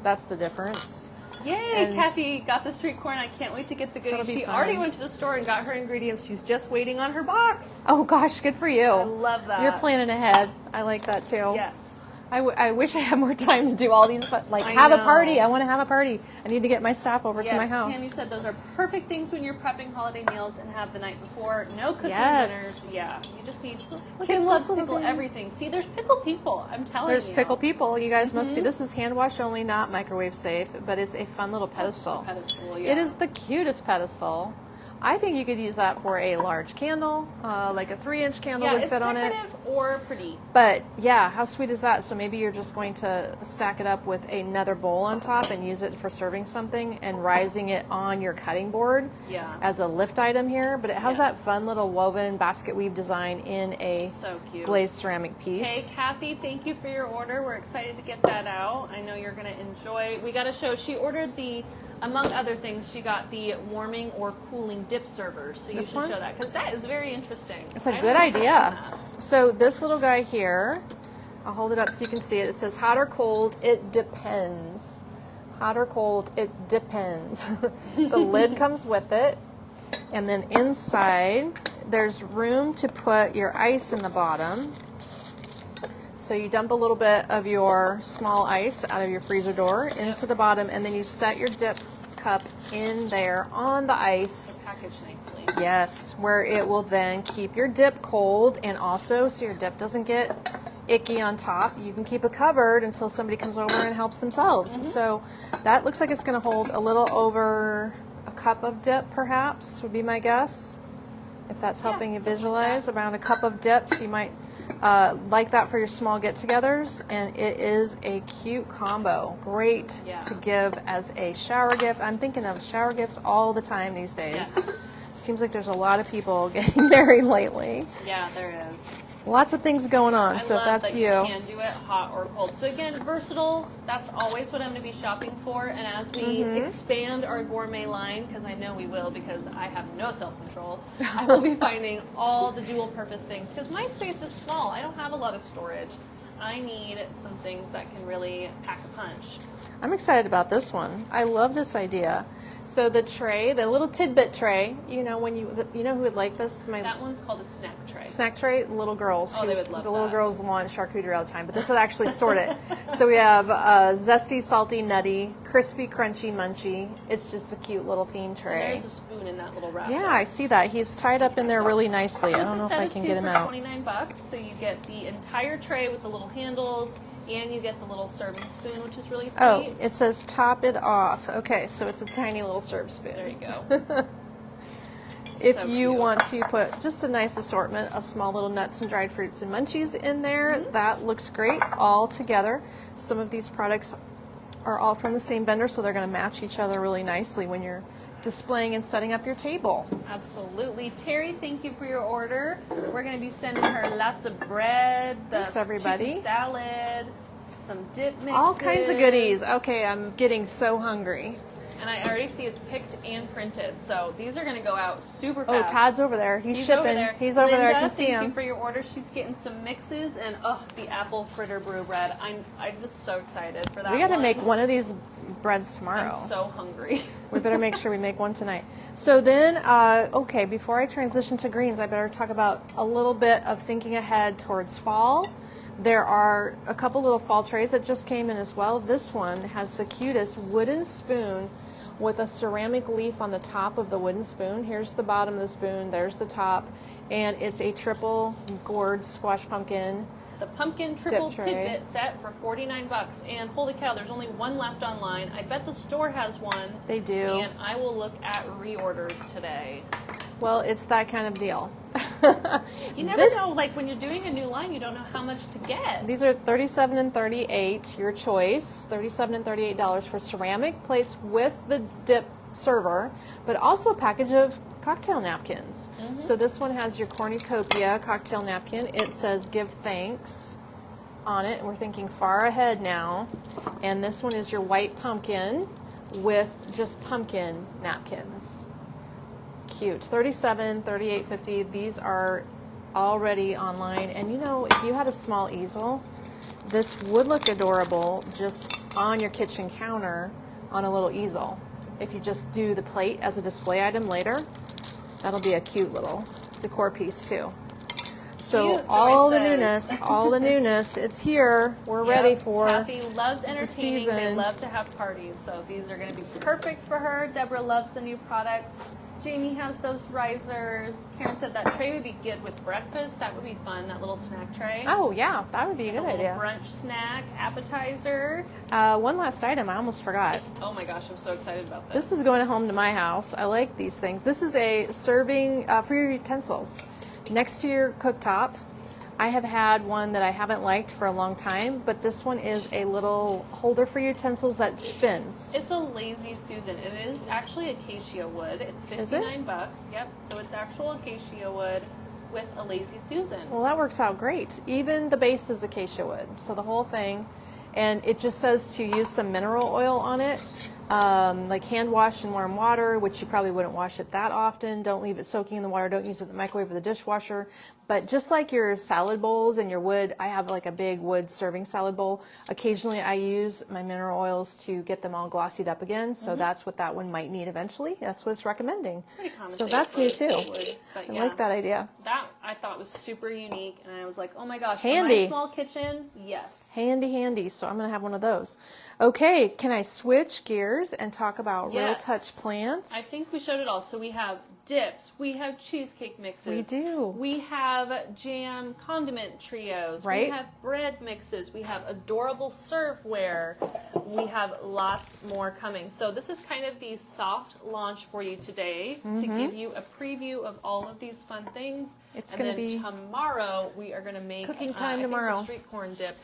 That's the difference. Yay, And Kathy got the street corn. I can't wait to get the That'll goodies. be She fun. already went to the store and got her ingredients. She's just waiting on her box. Oh gosh, good for you. I love that. You're planning ahead. I like that too. Yes. I wish I had more time to do all these, but like I have a know. party. I want to have a party. I need to get my staff over to my house. Tammy said those are perfect things when you're prepping holiday meals and have the night before. No cooking Yes. dinners. Yeah, you just need. Look Kim at loves this little pickle thing. everything. See, there's pickle people. I'm telling There's you. pickle people. You guys must be. This is hand wash only, not microwave safe, but it's a fun little pedestal. Pedestal, yeah. It is the cutest pedestal. I think you could use that for a large candle, like a 3-inch candle would it's fit on it. decorative or pretty. But yeah, how sweet is that? So maybe you're just going to stack it up with another bowl on top and use it for serving something and rising it on your cutting board as a lift item here. But it has that fun little woven basket weave design in a So cute. glazed ceramic Hey, piece. Kathy, thank you for your order. We're excited to get that out. I know you're going to enjoy. We got to show. She ordered among other things, she got the warming or cooling dip servers. So you This should one? show that because that is very interesting. It's a I good don't think I've idea. seen that. So this little guy here I'll hold it up so you can see it. It says hot or cold, it depends. Hot or cold, it depends. The lid comes with it. And then inside, there's room to put your ice in the bottom. So you dump a little bit of your small ice out of your freezer door into the bottom, and then you set your dip cup in there on the ice. Packaged nicely. Yes, where it will then keep your dip cold, and also so your dip doesn't get icky on top. You can keep it covered until somebody comes over and helps themselves. So that looks like it's going to hold a little over a cup of dip, perhaps, would be my guess. If that's helping you visualize, around a cup of dip. So you might like that for your small get-togethers, and it is a cute combo. Great to give as a shower gift. I'm thinking of shower gifts all the time these days. Yes. Seems like there's a lot of people getting married lately. Yeah, there is. Lots of things going on, so if that's you can do it hot or cold. So again, versatile, that's always what I'm going to be shopping for. And as we expand our gourmet line, because I know we will, because I have no self-control, I will be finding all the dual purpose things. Because my space is small. I don't have a lot of storage. I need some things that can really pack a punch. I'm excited about this one. I love this idea. So the tray, the little tidbit tray, you know who would like this? That one's called a snack tray. Snack tray, little girls. Oh, they would love the little that. girls want charcuterie all the time, but this is actually sorted. So we have zesty, salty, nutty, crispy, crunchy, munchy. It's just a cute little theme tray. And there's a spoon in that little wrapper. Yeah, I see that. He's tied up in there really nicely. I don't know if I can get him out. It's a set of 2 for $29, so you get the entire tray with the little handles, and you get the little serving spoon, which is really sweet. Oh, it says top it off. Okay, so it's a tiny little serve spoon. There you go. If So you cute. want to put just a nice assortment of small little nuts and dried fruits and munchies in there, that looks great all together. Some of these products are all from the same vendor, so they're going to match each other really nicely when you're displaying and setting up your table. Absolutely. Terry, thank you for your order. We're going to be sending her lots of bread, Thanks, everybody. chicken salad, some dip mixes. All kinds of goodies. Okay, I'm getting so hungry. And I already see it's picked and printed, so these are going to go out super Oh, fast. Todd's over there. He's shipping. Over there. He's over there. I Linda, can see thank him. you for your order. She's getting some mixes, and the apple fritter brew bread. I'm just so excited for that. We got to make one of these breads tomorrow. I'm so hungry. We better make sure we make one tonight. So then, okay, before I transition to greens, I better talk about a little bit of thinking ahead towards fall. There are a couple little fall trays that just came in as well. This one has the cutest wooden spoon with a ceramic leaf on the top of the wooden spoon. Here's the bottom of the spoon, there's the top, and it's a triple gourd squash pumpkin. The pumpkin triple Dip tray. tidbit set for $49, and holy cow, there's only one left online. I bet the store has one. They do. And I will look at reorders today. Well, it's that kind of deal. You never know, like when you're doing a new line, you don't know how much to get. These are $37 and $38, your choice. $37 and $38 for ceramic plates with the dip server, but also a package of cocktail napkins. So this one has your cornucopia cocktail napkin. It says give thanks on it, and we're thinking far ahead now. And this one is your white pumpkin with just pumpkin napkins. Cute. $37, $38.50. These are already online, and you know, if you had a small easel, this would look adorable just on your kitchen counter on a little easel. If you just do the plate as a display item later, that'll be a cute little decor piece too. So Cute, all the Joyce newness, it's here. We're ready for Kathy loves entertaining. They season. love to have parties, so these are going to be perfect for her. Deborah loves the new products. Jamie has those risers. Karen said that tray would be good with breakfast. That would be fun, that little snack tray. Oh yeah, that would be a good A little idea. brunch snack, appetizer. One last item, I almost forgot. Oh my gosh, I'm so excited about this. This is going home to my house. I like these things. This is a serving for your utensils. Next to your cooktop, I have had one that I haven't liked for a long time, but this one is a little holder for utensils that spins. It's a Lazy Susan. It is actually acacia wood. It's Is it? $59. Yep. So it's actual acacia wood with a Lazy Susan. Well, that works out great. Even the base is acacia wood, so the whole thing. And it just says to use some mineral oil on it, like hand wash in warm water, which you probably wouldn't wash it that often. Don't leave it soaking in the water. Don't use it in the microwave or the dishwasher. But just like your salad bowls and your wood, I have like a big wood serving salad bowl. Occasionally I use my mineral oils to get them all glossied up again. So that's what that one might need eventually. That's what it's recommending. So that's new too. Wood, I like that idea. That I thought was super unique, and I was like, oh my gosh, Handy. For my small kitchen, yes. Handy. So I'm going to have one of those. Okay, can I switch gears and talk about Real Touch plants? I think we showed it all. So we have dips, we have cheesecake mixes. We do. We have jam condiment trios. Right. We have bread mixes. We have adorable serveware. We have lots more coming. So this is kind of the soft launch for you today to give you a preview of all of these fun things. It's going to be tomorrow we are going to make cooking time I think tomorrow. the street corn dip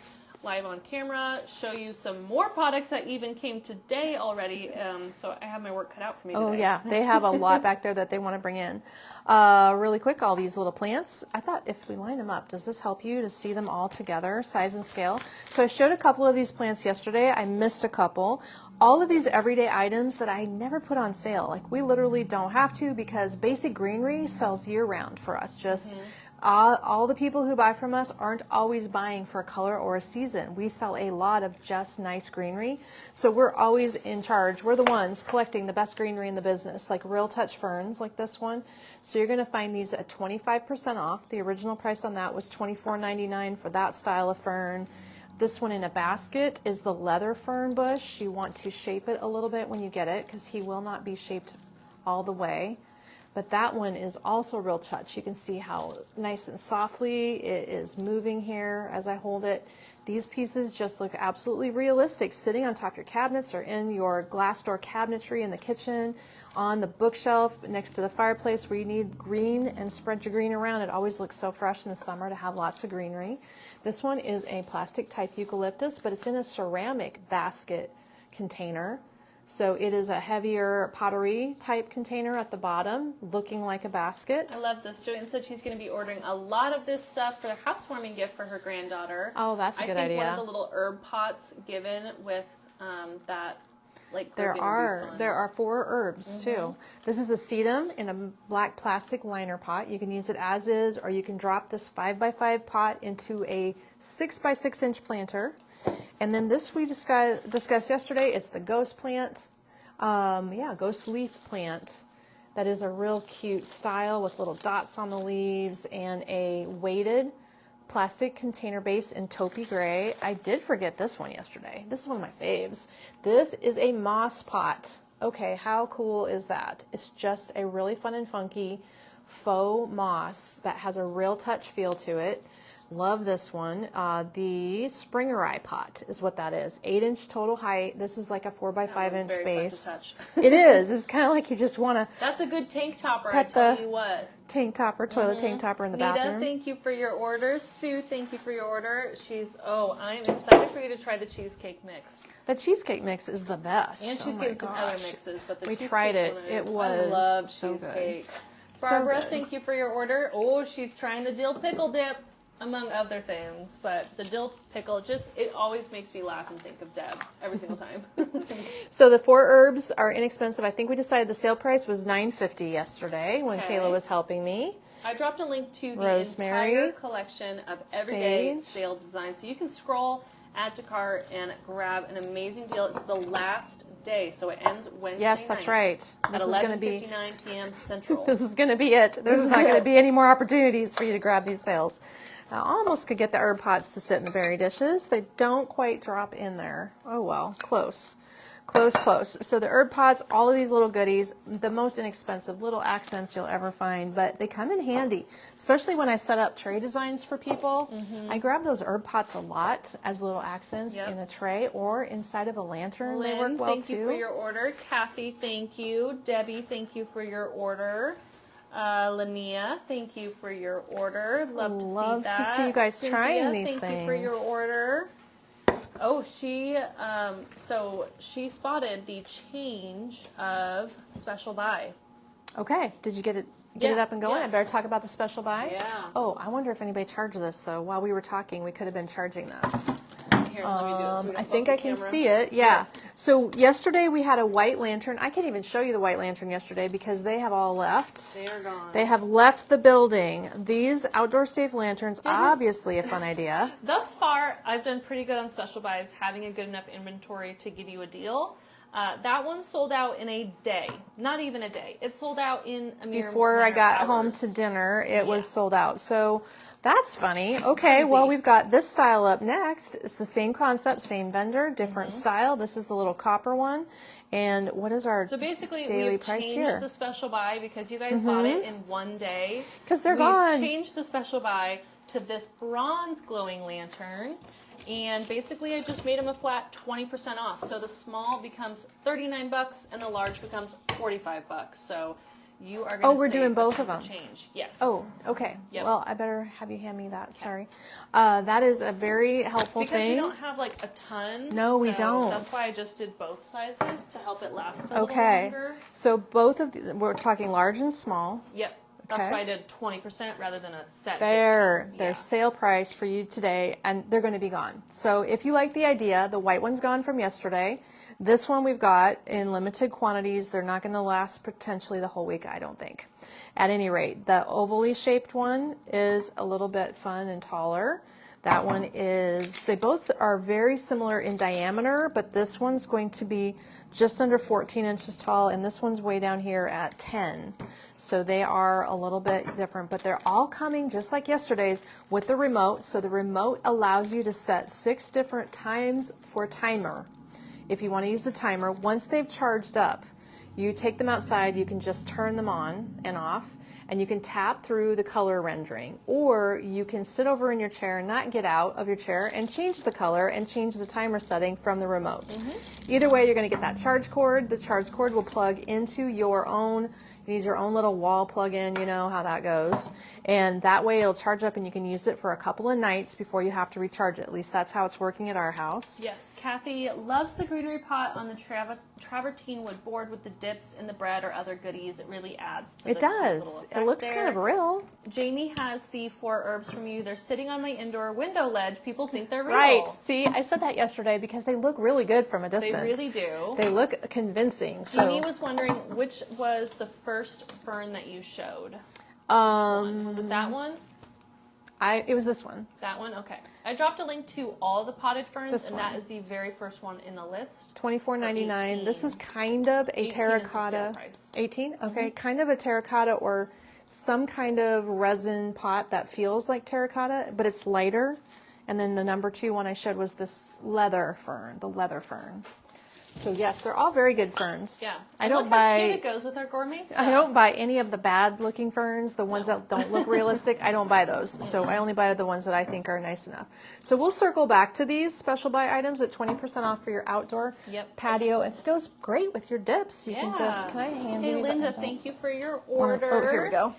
live on camera, show you some more products that even came today already. So I have my work cut out for me today. Oh yeah, they have a lot back there that they want to bring in. Really quick, all these little plants. I thought if we line them up, does this help you to see them all together, size and scale? So I showed a couple of these plants yesterday. I missed a couple. All of these everyday items that I never put on sale. Like we literally don't have to because Basic Greenery sells year round for us. Just all the people who buy from us aren't always buying for a color or a season. We sell a lot of just nice greenery. So we're always in charge. We're the ones collecting the best greenery in the business, like Real Touch ferns like this one. So you're going to find these at 25% off. The original price on that was $24.99 for that style of fern. This one in a basket is the leather fern bush. You want to shape it a little bit when you get it because he will not be shaped all the way. But that one is also Real Touch. You can see how nice and softly it is moving here as I hold it. These pieces just look absolutely realistic sitting on top of your cabinets or in your glass door cabinetry in the kitchen, on the bookshelf next to the fireplace where you need green and spread your green around. It always looks so fresh in the summer to have lots of greenery. This one is a plastic type eucalyptus, but it's in a ceramic basket container. So it is a heavier pottery type container at the bottom, looking like a basket. I love this. Joanne said she's going to be ordering a lot of this stuff for the housewarming gift for her granddaughter. Oh, that's a good idea. I think one of the little herb pots given with that, like, there are 4 herbs too. This is a sedum in a black plastic liner pot. You can use it as is, or you can drop this 5x5 pot into a 6x6 inch planter. And then this we discussed yesterday. It's the ghost plant. Ghost leaf plant. That is a real cute style with little dots on the leaves and a weighted plastic container base in taupey gray. I did forget this one yesterday. This is one of my faves. This is a moss pot. Okay, how cool is that? It's just a really fun and funky faux moss that has a Real Touch feel to it. Love this one. The Springerai pot is what that is. 8-inch total height. This is like a 4x5-inch base. Fun to touch. It is. It's kind of like you just want to. That's a good tank topper. I tell you what. Tank topper, toilet tank topper in the bathroom. Nita, thank you for your order. Sue, thank you for your order. I'm excited for you to try the cheesecake mix. The cheesecake mix is the best. And she's getting some other mixes, but we tried it. It was I love so cheesecake. Good. Barbara, so good. Thank you for your order. Oh, she's trying the dill pickle dip, among other things. But the dill pickle, it always makes me laugh and think of Deb every single time. So the 4 herbs are inexpensive. I think we decided the sale price was $9.50 yesterday when Kayla was helping me. I dropped a link to the Rosemary, entire collection of everyday sage, sale designs. So you can scroll, add to cart, and grab an amazing deal. It's the last day, so it ends Wednesday Yes, that's right. This is going to be 11:59 p.m. Central. This is going to be it. There's not going to be any more opportunities for you to grab these sales. I almost could get the herb pots to sit in the berry dishes. They don't quite drop in there. Oh well, close. Close. So the herb pots, all of these little goodies, the most inexpensive little accents you'll ever find, but they come in handy, especially when I set up tray designs for people. I grab those herb pots a lot as little accents in a tray or inside of a lantern. Lynn, they work well thank you for your order. Kathy, thank you. Debbie, thank you for your order. Lania, thank you for your order. Love to see you guys Cynthia, trying these thank things. you for your order. Oh, she spotted the change of special buy. Okay, did you get it up and going? Yeah. I better talk about the special buy. Yeah. Oh, I wonder if anybody charged this though. While we were talking, we could have been charging this. Here, let me do it. So we I don't think bump I the can camera. see it. Yeah. So yesterday we had a white lantern. I can't even show you the white lantern yesterday because they have all left. They are gone. They have left the building. These outdoor safe lanterns, obviously a fun idea. Thus far, I've done pretty good on special buys, having a good enough inventory to give you a deal. That one sold out in a day. Not even a day. It sold out in a mere Before matter I of got hours. home to dinner, it was sold out. So that's funny. Okay, Crazy. well, we've got this style up next. It's the same concept, same vendor, different style. This is the little copper one. And what is our So basically, daily we've price changed here? the special buy because you guys bought it in one day. 'Cause they're We've gone. changed the special buy to this bronze glowing lantern. And basically, I just made them a flat 20% off. So the small becomes $39 and the large becomes $45. So you are going to Oh, we're doing both of them. Change. Yes. Oh, okay. Yep. Well, I better have you hand me that. Sorry. That is a very helpful Because thing. we don't have like a ton. No, we so don't. That's why I just did both sizes to help it last a little Okay. longer. So both of we're talking large and small. Yep. That's Okay. why I did 20% rather than a set. Their discount. sale price for you today, and they're going to be gone. So if you like the idea, the white one's gone from yesterday. This one we've got in limited quantities. They're not going to last potentially the whole week, I don't think. At any rate, the ovally shaped one is a little bit fun and taller. That one is, they both are very similar in diameter, but this one's going to be just under 14 inches tall, and this one's way down here at 10. So they are a little bit different, but they're all coming just like yesterday's with the remote. So the remote allows you to set 6 different times for timer. If you want to use the timer, once they've charged up, you take them outside, you can just turn them on and off, and you can tap through the color rendering. Or you can sit over in your chair and not get out of your chair and change the color and change the timer setting from the remote. Either way, you're going to get that charge cord. The charge cord will plug into your own, you need your own little wall plug-in, you know how that goes. And that way it'll charge up and you can use it for a couple of nights before you have to recharge it. At least that's how it's working at our house. Yes, Kathy loves the greenery pot on the travertine wood board with the dips in the bread or other goodies. It really adds to It the cute does. little It effect looks there. kind of real. Jamie has the 4 herbs from you. They're sitting on my indoor window ledge. People think they're real. Right. See, I said that yesterday because they look really good from a distance. They really do. They look convincing. So, Jeannie was wondering which was the first fern that you showed. Was it that one? it was this one. That one? Okay. I dropped a link to all the potted ferns, This and one. that is the very first one in the list. $24.99. This is kind of a 18 is the terracotta. sale price. 18? Okay. Kind of a terracotta or some kind of resin pot that feels like terracotta, but it's lighter. And then the number 2 one I showed was this leather fern, the leather fern. So yes, they're all very good ferns. Yeah. I And don't look how cute buy it goes with our gourmet stuff. I don't buy any of the bad looking ferns, the ones that don't look realistic. I don't buy those. So I only buy the ones that I think are nice enough. So we'll circle back to these special buy items at 20% off for your outdoor Yep. patio. It goes great with your dips. You can just, can I hand Hey, these? Linda, thank you for your order. Oh, here we go.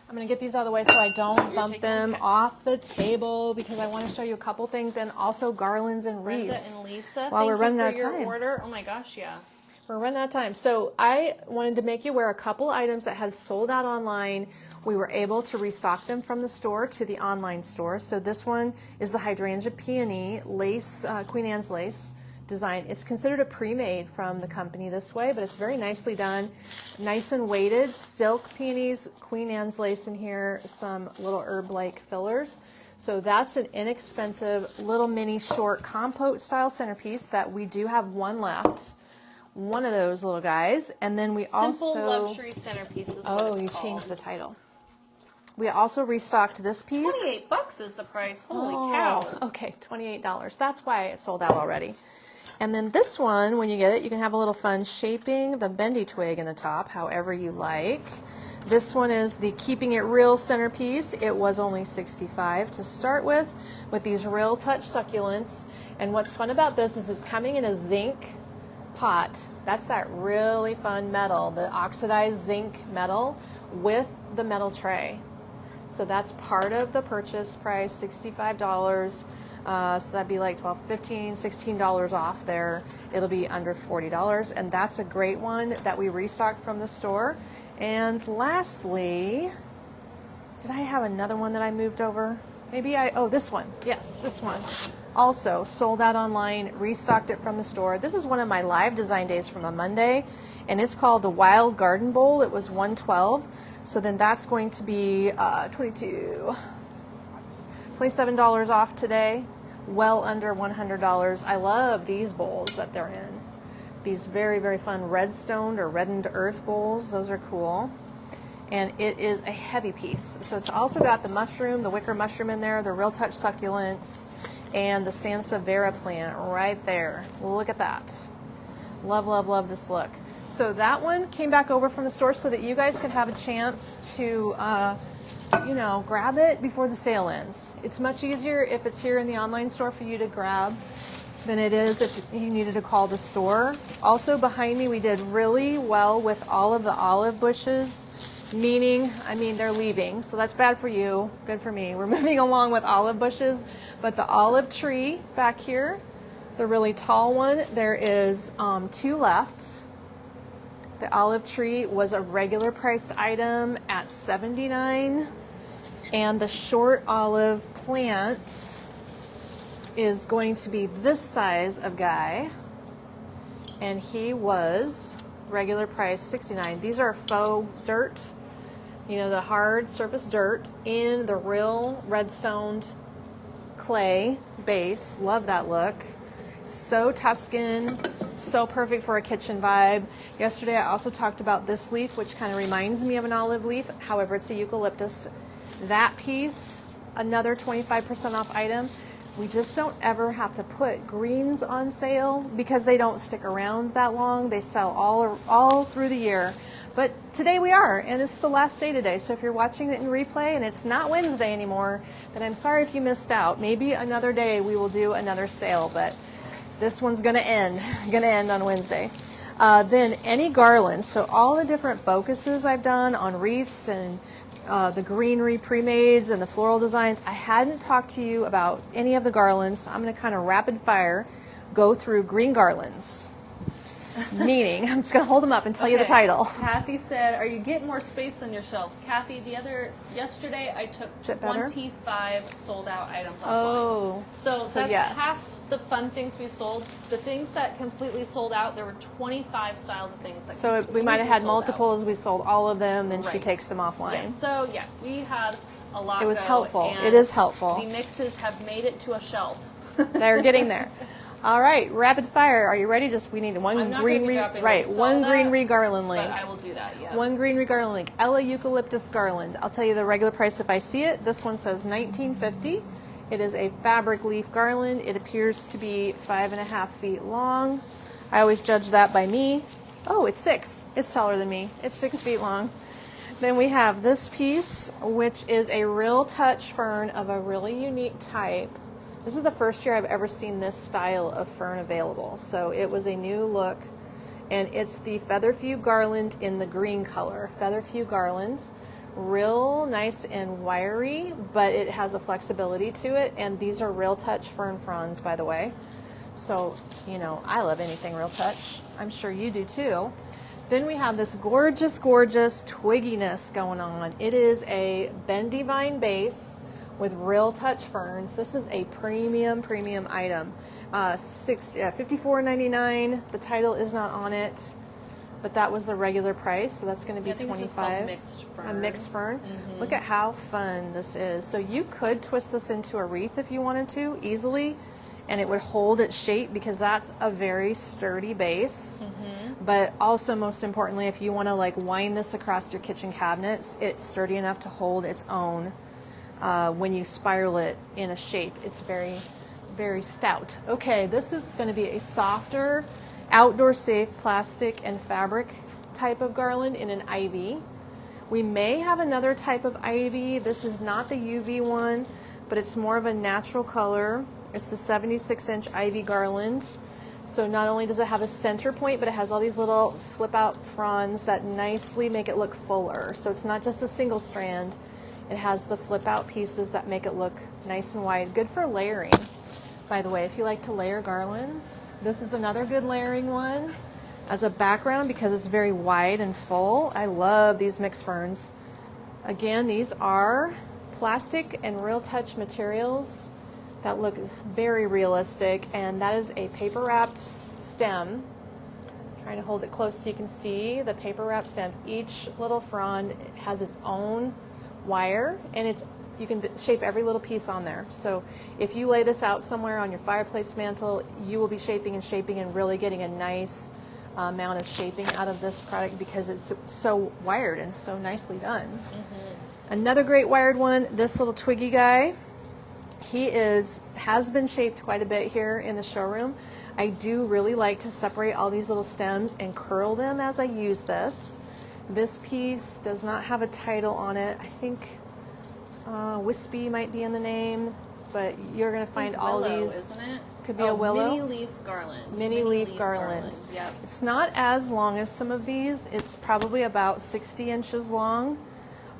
I'm going to get these out of the way so I don't bump taking them care. off the table because I want to show you a couple things and also garlands and Brenda wreaths. and Lisa, While we're running thank you out for of your time. order. Oh my gosh, yeah. We're running out of time. So I wanted to make you aware a couple items that had sold out online. We were able to restock them from the store to the online store. So this one is the Hydrangea Peony lace, Queen Anne's lace design. It's considered a pre-made from the company this way, but it's very nicely done. Nice and weighted, silk peonies, Queen Anne's lace in here, some little herb-like fillers. So that's an inexpensive little mini short compote style centerpiece that we do have one left. One of those little guys. And then we Simple also... luxury centerpiece is what Oh, it's you called. changed the title. We also restocked this piece. $28 is the price. Holy Oh, cow. okay, $28. That's why it sold out already. And then this one, when you get it, you can have a little fun shaping the bendy twig in the top, however you like. This one is the Keeping It Real centerpiece. It was only $65 to start with these Real Touch succulents. And what's fun about this is it's coming in a zinc pot. That's that really fun metal, the oxidized zinc metal with the metal tray. So that's part of the purchase price, $65. So that'd be like $12, $15, $16 off there. It'll be under $40. And that's a great one that we restocked from the store. And lastly, did I have another one that I moved over? Maybe oh, this one. Yes, this one. Also sold out online, restocked it from the store. This is one of my live design days from a Monday, and it's called the Wild Garden Bowl. It was $112. So then that's going to be $27 off today. Well under $100. I love these bowls that they're in. These very, very fun redstone or reddened earth bowls. Those are cool. And it is a heavy piece. So it's also got the mushroom, the wicker mushroom in there, the Real Touch succulents, and the Sansevieria plant right there. Look at that. Love, love, love this look. So that one came back over from the store so that you guys can have a chance to, you know, grab it before the sale ends. It's much easier if it's here in the online store for you to grab than it is if you needed to call the store. Also behind me, we did really well with all of the olive bushes, meaning, I mean, they're leaving, so that's bad for you, good for me. We're moving along with olive bushes, but the olive tree back here, the really tall one, there is 2 left. The olive tree was a regular priced item at $79, and the short olive plant is going to be this size of guy, and he was regular price $69. These are faux dirt, you know, the hard surface dirt in the real redstoned clay base. Love that look. So Tuscan, so perfect for a kitchen vibe. Yesterday I also talked about this leaf, which kind of reminds me of an olive leaf. However, it's a eucalyptus. That piece, another 25% off item. We just don't ever have to put greens on sale because they don't stick around that long. They sell all through the year. But today we are, and it's the last day today. So if you're watching it in replay and it's not Wednesday anymore, then I'm sorry if you missed out. Maybe another day we will do another sale, but this one's gonna end on Wednesday. Then any garlands, so all the different focuses I've done on wreaths and the greenery pre-mades and the floral designs. I hadn't talked to you about any of the garlands, so I'm going to kind of rapid fire go through green garlands. Meaning, I'm just going to hold them up and tell you the title. Kathy said, are you getting more space on your shelves? Kathy, yesterday I took 25 sold out items offline. Oh. So that's yes. half the fun things we sold. The things that completely sold out, there were 25 styles of things that So we might have had multiples, out. we sold all of them, then right. She takes them offline. Yes. So yeah, we had a lot. It was go, helpful. and it is helpful. The mixes have made it to a shelf. They're getting there. All right, rapid fire. Are you ready? We need one green regarland link. But I will do that. Yeah. One green regarland link. Ella eucalyptus garland. I'll tell you the regular price if I see it. This one says $19.50. It is a fabric leaf garland. It appears to be 5.5 feet long. I always judge that by me. Oh, it's 6. It's taller than me. It's 6 feet long. Then we have this piece, which is a Real Touch fern of a really unique type. This is the first year I've ever seen this style of fern available. So it was a new look, and it's the Featherfew garland in the green color. Featherfew garland, real nice and wiry, but it has a flexibility to it. And these are Real Touch fern fronds, by the way. So, you know, I love anything Real Touch. I'm sure you do too. Then we have this gorgeous, gorgeous twigginess going on. It is a bendy vine base with Real Touch ferns. This is a premium item. $54.99. The title is not on it, but that was the regular price, so that's going to be $25. A mixed fern. Mm-hmm. Look at how fun this is. So you could twist this into a wreath if you wanted to easily, and it would hold its shape because that's a very sturdy base. Mm-hmm. But also, most importantly, if you want to like wind this across your kitchen cabinets, it's sturdy enough to hold its own. When you spiral it in a shape, it's very, very stout. Okay, this is going to be a softer, outdoor safe plastic and fabric type of garland in an ivy. We may have another type of ivy. This is not the UV one, but it's more of a natural color. It's the 76-inch ivy garland. So not only does it have a center point, but it has all these little flip out fronds that nicely make it look fuller. So it's not just a single strand. It has the flip out pieces that make it look nice and wide. Good for layering, by the way, if you like to layer garlands. This is another good layering one as a background because it's very wide and full. I love these mixed ferns. Again, these are plastic and Real Touch materials that look very realistic, and that is a paper wrapped stem. Trying to hold it close so you can see the paper wrap stem. Each little frond has its own wire, and you can shape every little piece on there. So if you lay this out somewhere on your fireplace mantle, you will be shaping and really getting a nice amount of shaping out of this product because it's so wired and so nicely done. Another great wired one, this little twiggy guy. He has been shaped quite a bit here in the showroom. I do really like to separate all these little stems and curl them as I use this. This piece does not have a title on it. I think Wispy might be in the name, but you're going to find all willow, these. Isn't it? Could be a willow. Mini leaf garland. Mini leaf garland. Yep. It's not as long as some of these. It's probably about 60 inches long,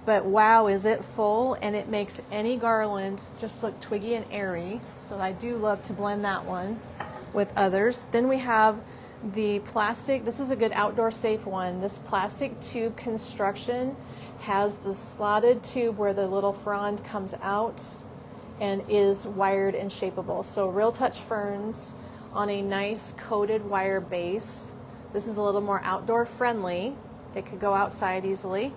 but wow, is it full, and it makes any garland just look twiggy and airy. So I do love to blend that one with others. Then we have the plastic. This is a good outdoor safe one. This plastic tube construction has the slotted tube where the little frond comes out and is wired and shapeable. So Real Touch ferns on a nice coated wire base. This is a little more outdoor friendly. It could go outside easily.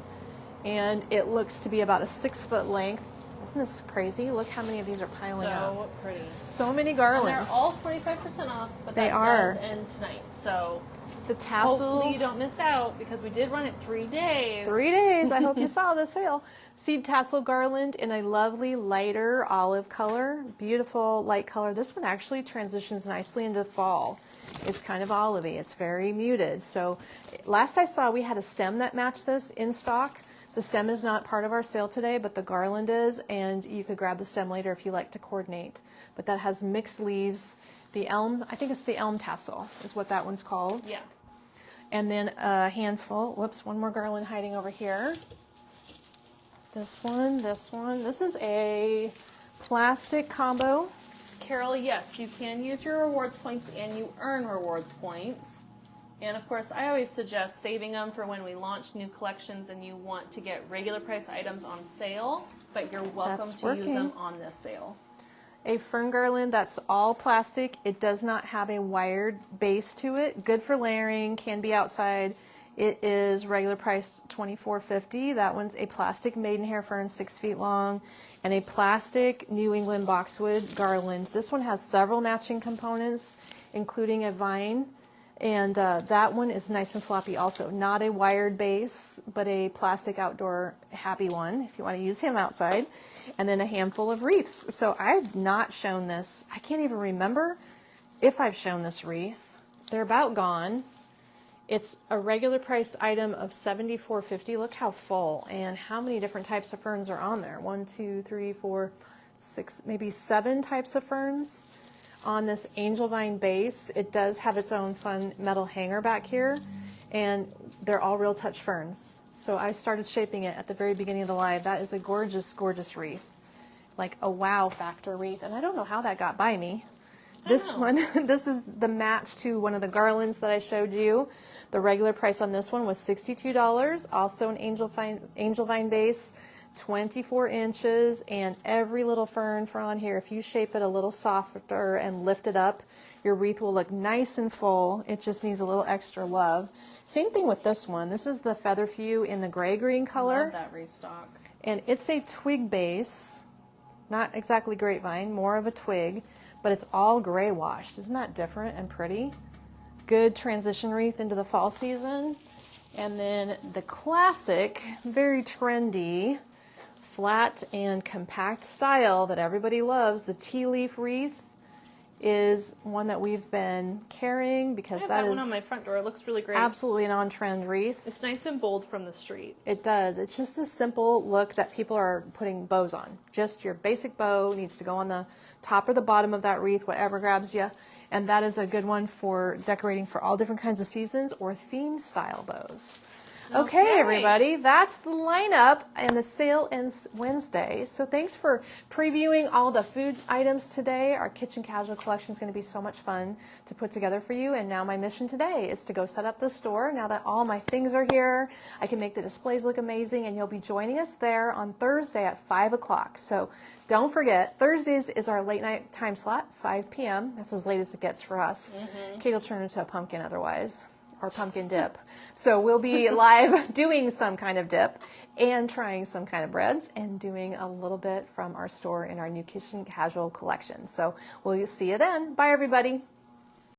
And it looks to be about a 6 foot length. Isn't this crazy? Look how many of these are piling up. So pretty. So many garlands. And they're all 25% off, but They that are. does end tonight. So The tassel. hopefully you don't miss out because we did run it 3 days. 3 days. I hope you saw the sale. Seed tassel garland in a lovely lighter olive color. Beautiful light color. This one actually transitions nicely into fall. It's kind of olivey. It's very muted. So last I saw, we had a stem that matched this in stock. The stem is not part of our sale today, but the garland is, and you could grab the stem later if you like to coordinate. But that has mixed leaves. The elm, I think it's the elm tassel is what that one's called. Yeah. And then a handful, whoops, one more garland hiding over here. This one, this one. This is a plastic combo. Carol, yes, you can use your rewards points and you earn rewards points. And of course, I always suggest saving them for when we launch new collections and you want to get regular price items on sale, but you're welcome That's to use working. them on this sale. A fern garland that's all plastic. It does not have a wired base to it. Good for layering, can be outside. It is regular price $24.50. That one's a plastic maidenhair fern, 6 feet long, and a plastic New England boxwood garland. This one has several matching components, including a vine. And that one is nice and floppy also. Not a wired base, but a plastic outdoor happy one if you want to use him outside. And then a handful of wreaths. So I've not shown this. I can't even remember if I've shown this wreath. They're about gone. It's a regular priced item of $74.50. Look how full and how many different types of ferns are on there. 1, 2, 3, 4, 6, maybe 7 types of ferns. On this angel vine base, it does have its own fun metal hanger back here, and they're all Real Touch ferns. So I started shaping it at the very beginning of the live. That is a gorgeous, gorgeous wreath, like a wow factor wreath, and I don't know how that got by me. This one, this is the match to one of the garlands that I showed you. The regular price on this one was $62, also an angel vine base. 24 inches, and every little fern frond here, if you shape it a little softer and lift it up, your wreath will look nice and full. It just needs a little extra love. Same thing with this one. This is the Featherfew in the gray-green color. Love that restock. And it's a twig base, not exactly grapevine, more of a twig, but it's all gray washed. Isn't that different and pretty? Good transition wreath into the fall season. And then the classic, very trendy, flat and compact style that everybody loves, the tea leaf wreath, is one that we've been carrying because I have that that is one on my front door. It looks really great. absolutely an on-trend wreath. It's nice and bold from the street. It does. It's just a simple look that people are putting bows on. Just your basic bow needs to go on the top or the bottom of that wreath, whatever grabs you. And that is a good one for decorating for all different kinds of seasons or theme style bows. Okay, everybody, that's the lineup, and the sale ends Wednesday. So thanks for previewing all the food items today. Our kitchen casual collection is going to be so much fun to put together for you. And now my mission today is to go set up the store. Now that all my things are here, I can make the displays look amazing, and you'll be joining us there on Thursday at 5 o'clock. So don't forget, Thursdays is our late night time slot, 5 p.m. That's as late as it gets for us. Kate will turn into a pumpkin otherwise. Or pumpkin dip. So we'll be live doing some kind of dip and trying some kind of breads and doing a little bit from our store in our new kitchen casual collection. So we'll see you then. Bye, everybody.